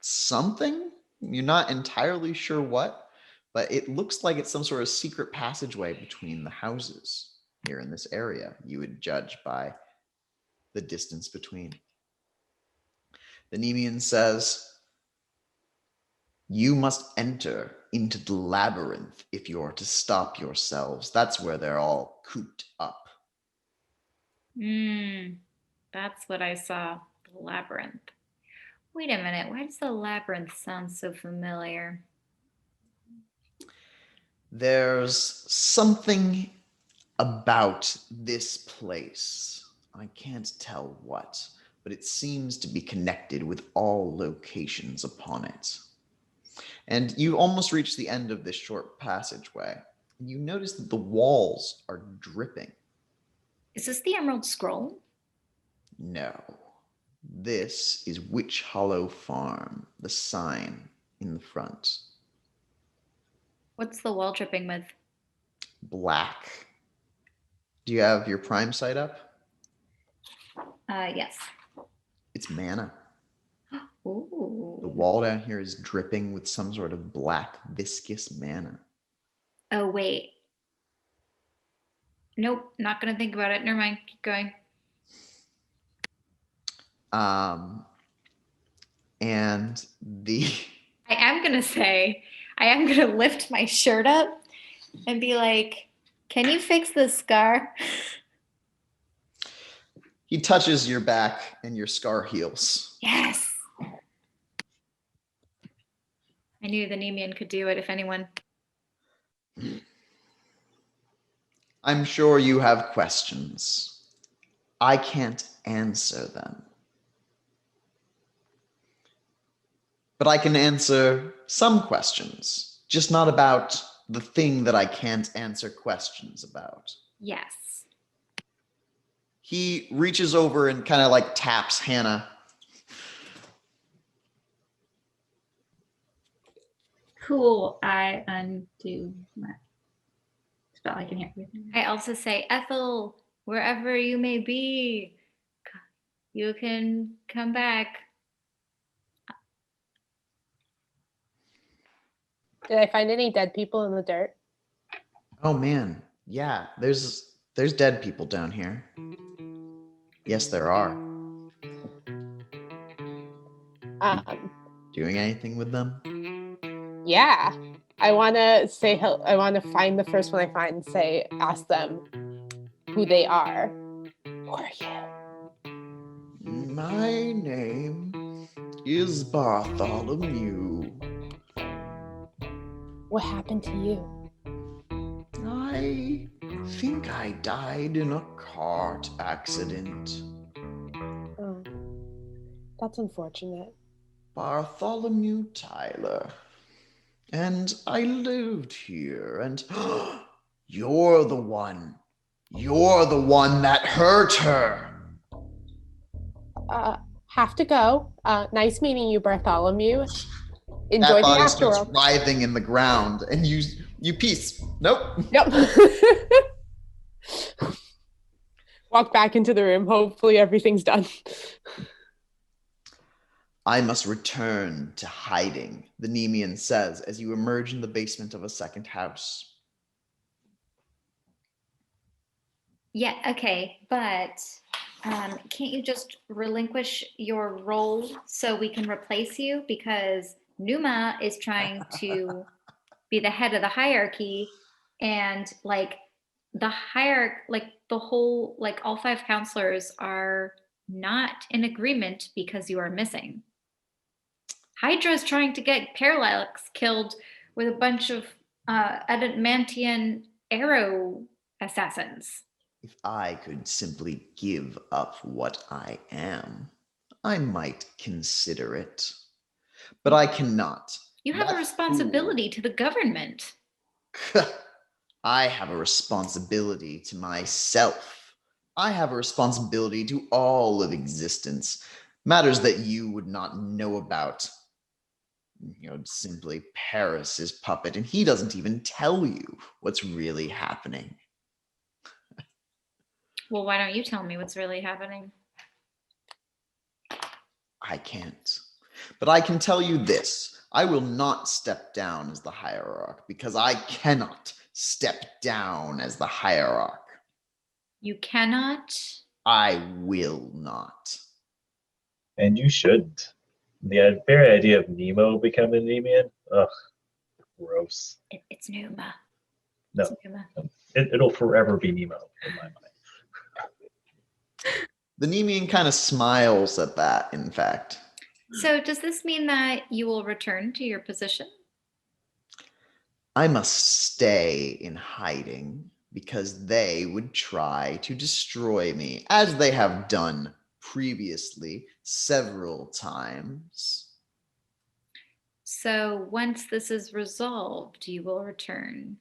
S3: something. You're not entirely sure what, but it looks like it's some sort of secret passageway between the houses here in this area. You would judge by the distance between. The Nemean says, you must enter into the labyrinth if you're to stop yourselves. That's where they're all cooped up.
S2: That's what I saw. The labyrinth. Wait a minute. Why does the labyrinth sound so familiar?
S3: There's something about this place. I can't tell what, but it seems to be connected with all locations upon it. And you almost reach the end of this short passageway. You notice that the walls are dripping.
S2: Is this the Emerald Scroll?
S3: No. This is Witch Hollow Farm, the sign in the front.
S2: What's the wall dripping with?
S3: Black. Do you have your prime sight up?
S2: Yes.
S3: It's mana.
S2: Ooh.
S3: The wall down here is dripping with some sort of black, viscous mana.
S2: Oh, wait. Nope, not gonna think about it. Never mind. Keep going.
S3: And the
S2: I am gonna lift my shirt up and be like, can you fix this scar?
S3: he touches your back and your scar heals.
S2: Yes. I knew the Nemean could do it if anyone.
S3: I'm sure you have questions. I can't answer them. But I can answer some questions, just not about the thing that I can't answer questions about.
S2: Yes.
S3: He reaches over and kind of like taps Hannah.
S6: Cool. I undo my spell. I can hear everything.
S2: I also say, Ethel, wherever you may be, you can come back.
S5: Did I find any dead people in the dirt?
S3: Oh man, yeah, there's dead people down here. Yes, there are.
S5: Um,
S3: Doing anything with them?
S5: yeah. I want to say I want to find the first one I find and say, ask them who they are. Who are you?
S3: My name is Bartholomew.
S5: What happened to you?
S3: I think I died in a cart accident.
S5: Oh, that's unfortunate.
S3: Bartholomew Tyler. And I lived here, and you're the one. You're the one that hurt her.
S5: Have to go. Nice meeting you, Bartholomew. Enjoy
S3: That
S5: the
S3: body starts
S5: afterworld.
S3: writhing in the ground, and you peace. Nope.
S5: Yep. Walk back into the room. Hopefully everything's done.
S3: I must return to hiding, the Nemean says as you emerge in the basement of a second house.
S2: Yeah, okay, but can't you just relinquish your role so we can replace you? Because Numa is trying to be the head of the hierarchy, and like the hierarchy, like the whole, like all 5 counselors are not in agreement because you are missing. Hydra is trying to get Parallax killed with a bunch of adamantian arrow assassins.
S3: If I could simply give up what I am, I might consider it. But I cannot.
S2: You have a responsibility to the government.
S3: I have a responsibility to myself. I have a responsibility to all of existence. Matters that you would not know about. Simply Paris's puppet, and he doesn't even tell you what's really happening.
S2: Well, why don't you tell me what's really happening?
S3: I can't. But I can tell you this. I will not step down as the Hierarch because I cannot step down as the Hierarch.
S2: You cannot?
S3: I will not.
S7: And you shouldn't. The very idea of Nemo becoming Nemean, ugh, gross.
S2: It's Numa.
S7: No,
S2: It's Numa.
S7: It'll forever be Nemo in my mind.
S3: The Nemean kind of smiles at that, in fact.
S2: So does this mean that you will return to your position?
S3: I must stay in hiding because they would try to destroy me, as they have done previously several times.
S2: So once this is resolved, you will return.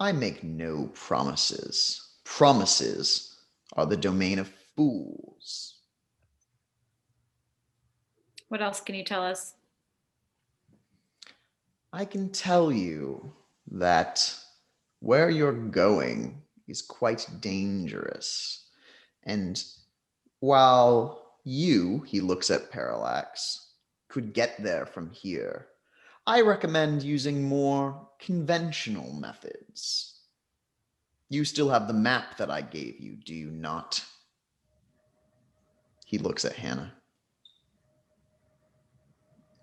S3: I make no promises. Promises are the domain of fools.
S2: What else can you tell us?
S3: I can tell you that where you're going is quite dangerous. And while you, he looks at Parallax, could get there from here, I recommend using more conventional methods. You still have the map that I gave you, do you not? He looks at Hannah.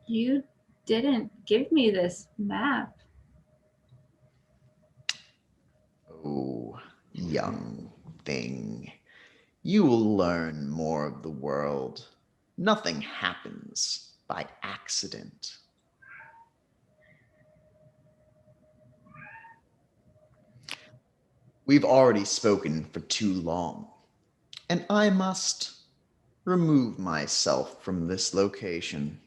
S6: You didn't give me this map.
S3: Oh, young thing. You will learn more of the world. Nothing happens by accident. We've already spoken for too long, and I must remove myself from this location.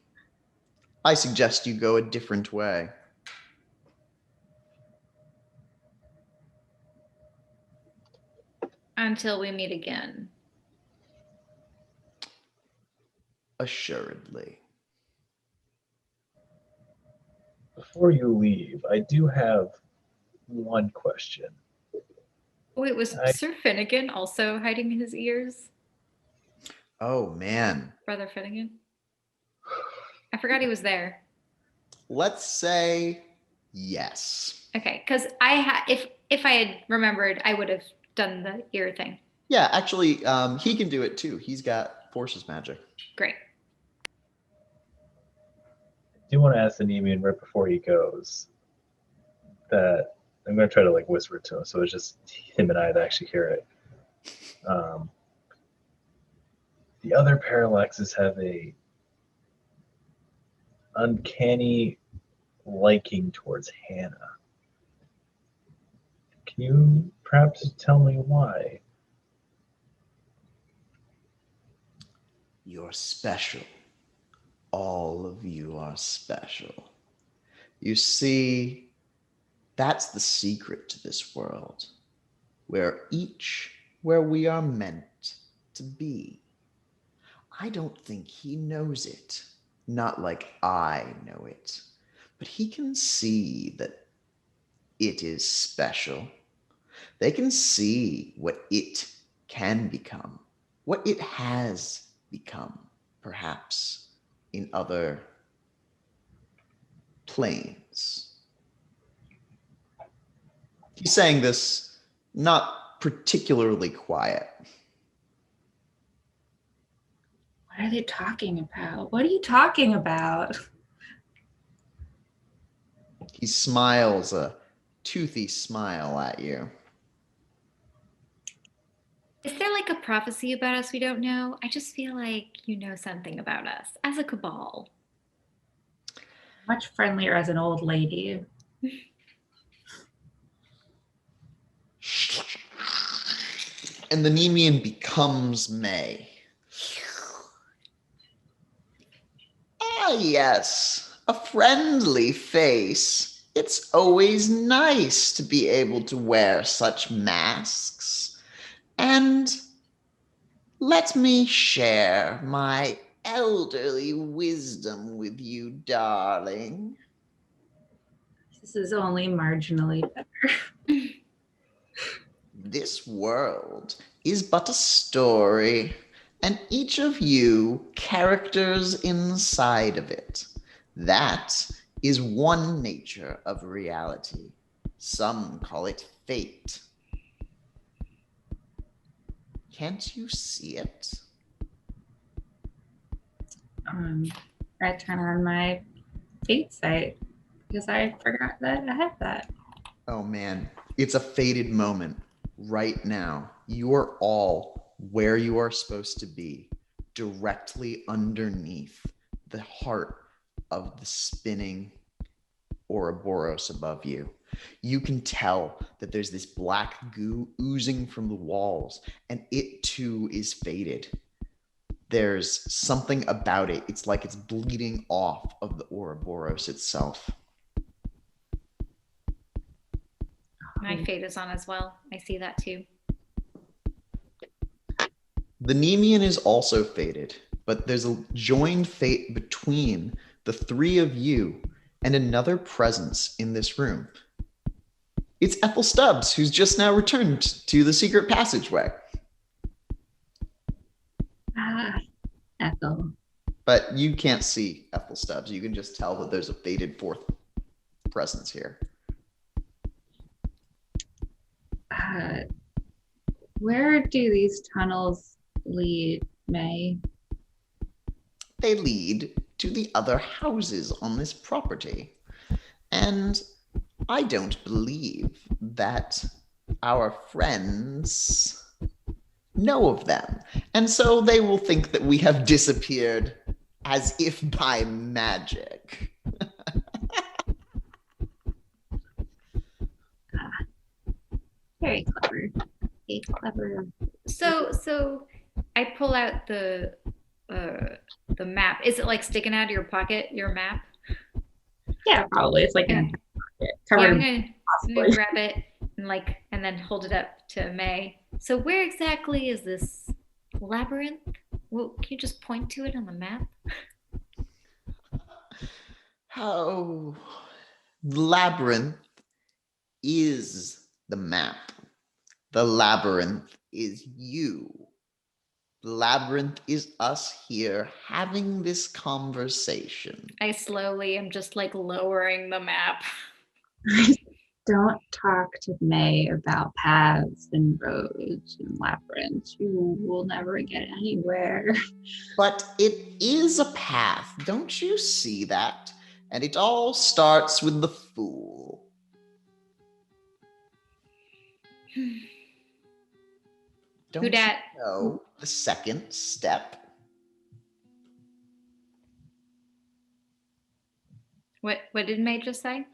S3: I suggest you go a different way.
S2: Until we meet again.
S3: Assuredly.
S7: Before you leave, I do have one question.
S2: Wait, was Sir Finnegan also hiding his ears?
S3: Oh, man.
S2: Brother Finnegan? I forgot he was there.
S3: Let's say yes.
S2: Okay, because if I had remembered, I would have done the ear thing.
S3: Yeah, actually, he can do it too. He's got forces magic.
S2: Great.
S7: do want to ask the Nemean right before he goes that I'm going to try to like whisper it to him, so it's just him and I that actually hear it. The other Parallaxes have a uncanny liking towards Hannah. Can you perhaps tell me why?
S3: You're special. All of you are special. You see, that's the secret to this world. We're each where we are meant to be. I don't think he knows it, not like I know it, but he can see that it is special. They can see what it can become, what it has become, perhaps in other planes. He's saying this not particularly quiet.
S6: What are they talking about? What are you talking about?
S3: He smiles a toothy smile at you.
S2: Is there like a prophecy about us we don't know? I just feel like you know something about us as a cabal.
S6: Much friendlier as an old lady.
S3: And the Nemean becomes May. Ah, yes, a friendly face. It's always nice to be able to wear such masks. And let me share my elderly wisdom with you, darling.
S6: This is only marginally better.
S3: This world is but a story, and each of you characters inside of it. That is one nature of reality. Some call it fate. Can't you see it?
S6: I turn on my fate site because I forgot that I had that.
S3: Oh man, it's a fated moment. Right now, you are all where you are supposed to be, directly underneath the heart of the spinning Ouroboros above you. You can tell that there's this black goo oozing from the walls, and it too is faded. There's something about it. It's like it's bleeding off of the Ouroboros itself.
S2: My fate is on as well. I see that too.
S3: The Nemean is also fated, but there's a joined fate between the three of you and another presence in this room. It's Ethyl Stubbs, who's just now returned to the secret passageway.
S6: Ah, Ethel.
S3: But you can't see Ethyl Stubbs. You can just tell that there's a fated fourth presence here.
S6: Where do these tunnels lead, May?
S3: They lead to the other houses on this property. And I don't believe that our friends know of them. And so they will think that we have disappeared as if by magic.
S6: Very clever. Very clever.
S2: So I pull out the map. Is it like sticking out of your pocket, your map?
S6: Yeah, probably. It's like
S2: Yeah.
S6: in
S2: Yeah,
S6: covered.
S2: I'm gonna grab it and then hold it up to May. So where exactly is this labyrinth? Well, can you just point to it on the map?
S3: Oh, the labyrinth is the map. The labyrinth is you. The labyrinth is us here having this conversation.
S2: I slowly am just like lowering the map.
S6: Don't talk to May about paths and roads and labyrinths. You will never get anywhere.
S3: But it is a path. Don't you see that? And it all starts with the Fool. Don't you
S2: dat?
S3: know the second step?
S2: What did Mage just say?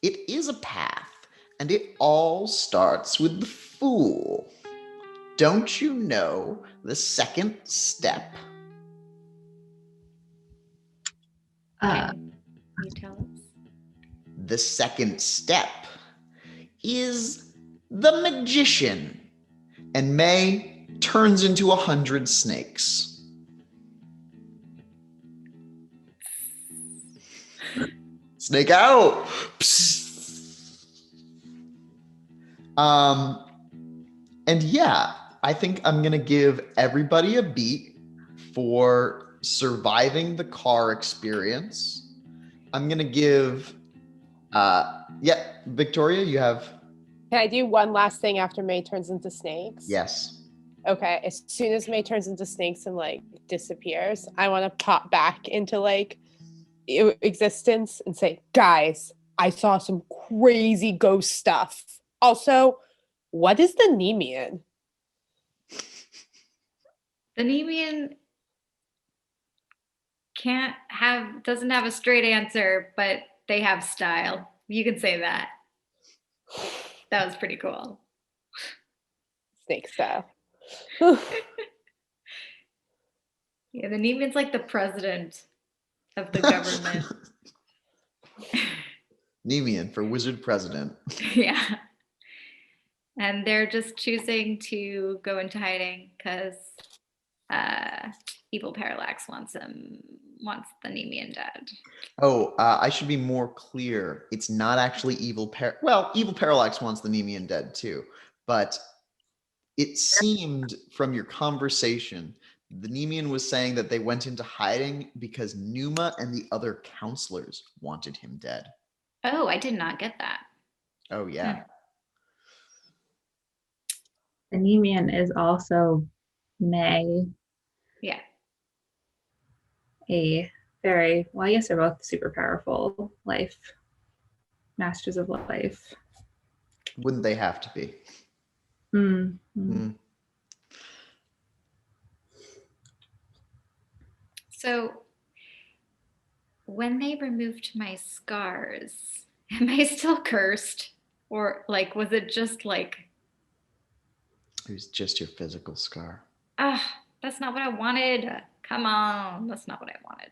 S3: It is a path, and it all starts with the Fool. Don't you know the second step?
S2: Can you tell us?
S3: The second step is the Magician. And May turns into 100 snakes. Snake out! And yeah, I think I'm gonna give everybody a beat for surviving the car experience. I'm gonna give, Victoria, you have.
S5: Can I do one last thing after May turns into snakes?
S3: Yes.
S5: Okay. As soon as May turns into snakes and like disappears, I want to pop back into like existence and say, guys, I saw some crazy ghost stuff. Also, what is the Nemean?
S2: The Nemean doesn't have a straight answer, but they have style. You can say that. That was pretty cool.
S5: Snake style.
S2: Yeah, the Nemean's like the president of the government.
S3: Nemean for wizard president.
S2: Yeah. And they're just choosing to go into hiding because evil Parallax wants the Nemean dead.
S3: Oh, I should be more clear. It's not actually evil evil Parallax wants the Nemean dead too, but it seemed from your conversation, the Nemean was saying that they went into hiding because Numa and the other counselors wanted him dead.
S2: Oh, I did not get that.
S3: Oh, yeah.
S6: The Nemean is also May.
S2: Yeah.
S6: A very, well, I guess they're both super powerful masters of life.
S3: Wouldn't they have to be?
S2: So when they removed my scars, am I still cursed? Or like, was it just like...
S3: It was just your physical scar.
S2: That's not what I wanted. Come on, that's not what I wanted.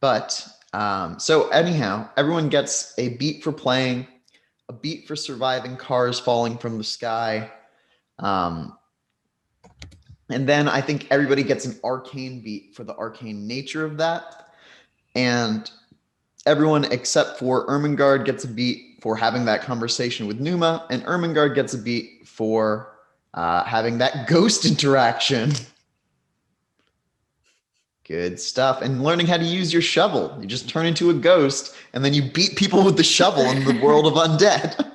S3: But, so anyhow, everyone gets a beat for playing, a beat for surviving cars falling from the sky. And then I think everybody gets an arcane beat for the arcane nature of that. And everyone except for Ermengarde gets a beat for having that conversation with Numa, and Ermengarde gets a beat for having that ghost interaction. Good stuff. And learning how to use your shovel. You just turn into a ghost, and then you beat people with the shovel in the world of undead.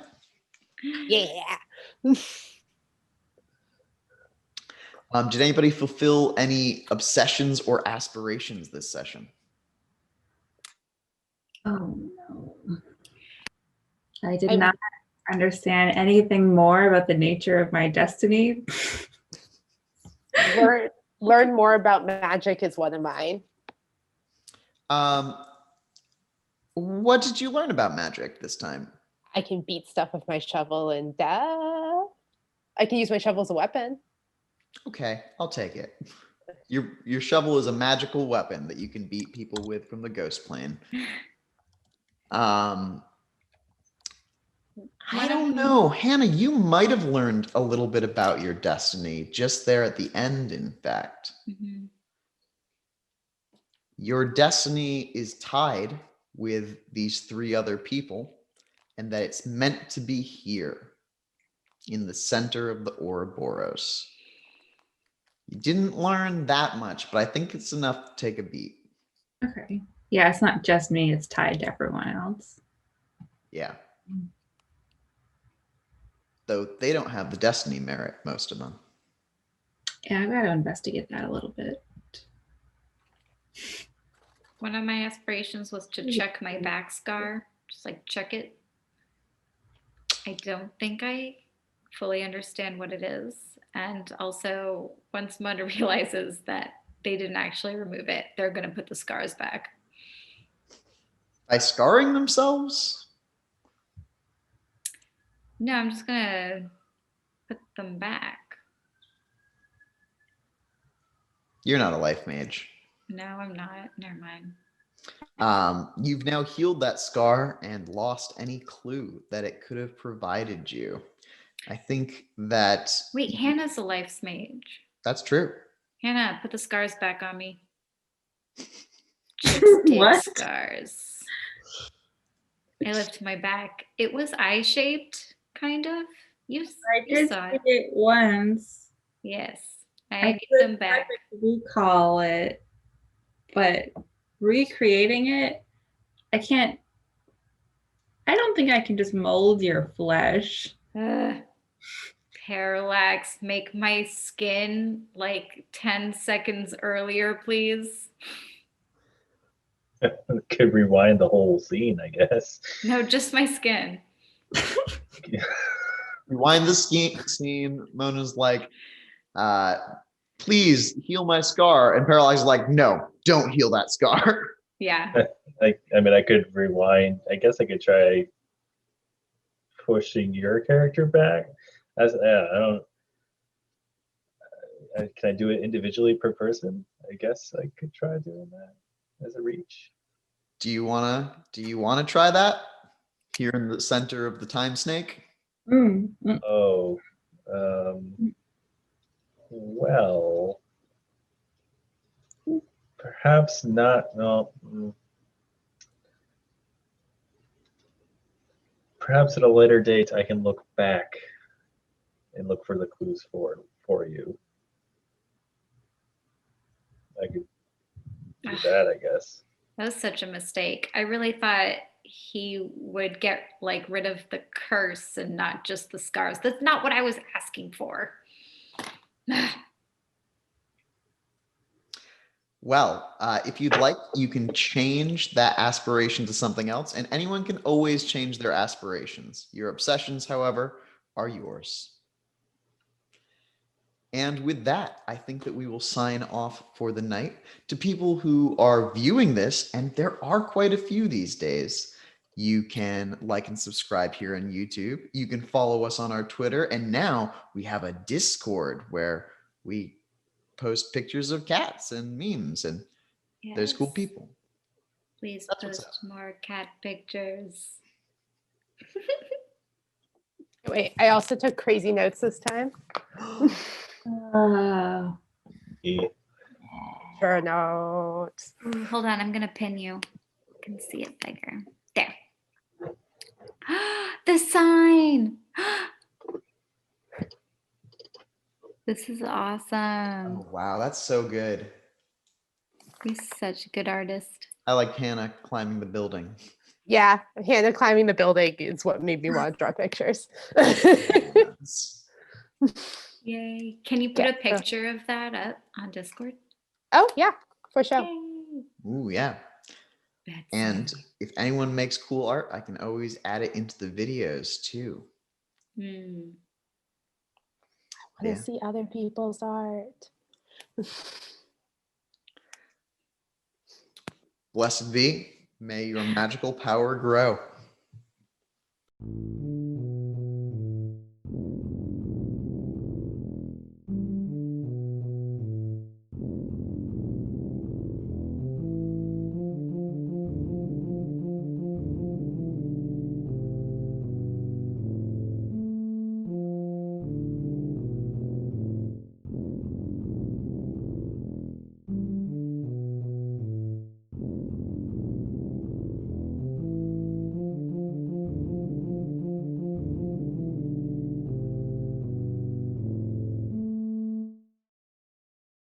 S5: Yeah.
S3: Did anybody fulfill any obsessions or aspirations this session?
S6: Oh, no. I did not understand anything more about the nature of my destiny.
S5: Learn more about magic is one of mine.
S3: What did you learn about magic this time?
S5: I can beat stuff with my shovel and I can use my shovel as a weapon.
S3: Okay, I'll take it. Your shovel is a magical weapon that you can beat people with from the ghost plane. I don't know. Hannah, you might have learned a little bit about your destiny just there at the end, in fact.
S2: Mm-hmm.
S3: Your destiny is tied with these three other people, and that it's meant to be here in the center of the Ouroboros. You didn't learn that much, but I think it's enough to take a beat.
S6: Okay. Yeah, it's not just me, it's tied to everyone else.
S3: Yeah. Though they don't have the destiny merit, most of them.
S6: Yeah, I've got to investigate that a little bit.
S2: One of my aspirations was to check my back scar, just like check it. I don't think I fully understand what it is. And also, once Mud realizes that they didn't actually remove it, they're going to put the scars back.
S3: By scarring themselves?
S2: No, I'm just going to put them back.
S3: You're not a life mage.
S2: No, I'm not. Never mind.
S3: You've now healed that scar and lost any clue that it could have provided you. I think that...
S2: Wait, Hannah's a life's mage.
S3: That's true.
S2: Hannah, put the scars back on me. Chipstick
S6: What?
S2: scars. I lift my back. It was eye-shaped, kind of. You
S6: I did
S2: saw
S6: see
S2: it.
S6: it once.
S2: Yes.
S6: I
S2: I gave
S6: could
S2: them back.
S6: recall it, but recreating it, I can't. I don't think I can just mold your flesh.
S2: Parallax, make my skin like 10 seconds earlier, please.
S7: Could rewind the whole scene, I guess.
S2: No, just my skin.
S3: Rewind the scene. Mona's like, please heal my scar. And Parallax is like, no, don't heal that scar.
S2: Yeah.
S7: I mean, I could rewind. I guess I could try pushing your character back. I don't. Can I do it individually per person? I guess I could try doing that as a reach.
S3: Do you wanna try that? Here in the center of the time snake?
S7: Oh, well, perhaps not. No, perhaps at a later date I can look back and look for the clues for you. I could do that, I guess.
S2: That was such a mistake. I really thought he would get like rid of the curse and not just the scars. That's not what I was asking for.
S3: Well, if you'd like, you can change that aspiration to something else, and anyone can always change their aspirations. Your obsessions, however, are yours. And with that, I think that we will sign off for the night. To people who are viewing this, and there are quite a few these days, you can like and subscribe here on YouTube. You can follow us on our Twitter, and now we have a Discord where we post pictures of cats and memes, and there's cool
S2: Yes.
S3: people.
S2: Please
S3: That's what's
S2: post more cat pictures.
S5: Wait, I also took crazy notes this time.
S7: Yeah.
S5: Sure notes.
S2: Ooh, hold on, I'm gonna pin you. I can see it bigger. There. The sign. This is awesome.
S3: Oh, wow, that's so good.
S2: He's such a good artist.
S3: I like Hannah climbing the building.
S5: Yeah, Hannah climbing the building is what made me want to draw pictures.
S2: Yay. Can you put
S5: Yeah,
S2: a picture of that up on Discord?
S5: Oh, yeah, for sure.
S2: Yay.
S3: Ooh, yeah.
S2: That's
S3: And if anyone makes cool art, I can always add it into the videos too.
S2: Hmm.
S5: I want to see other people's art.
S3: Blessed be, may your magical power grow.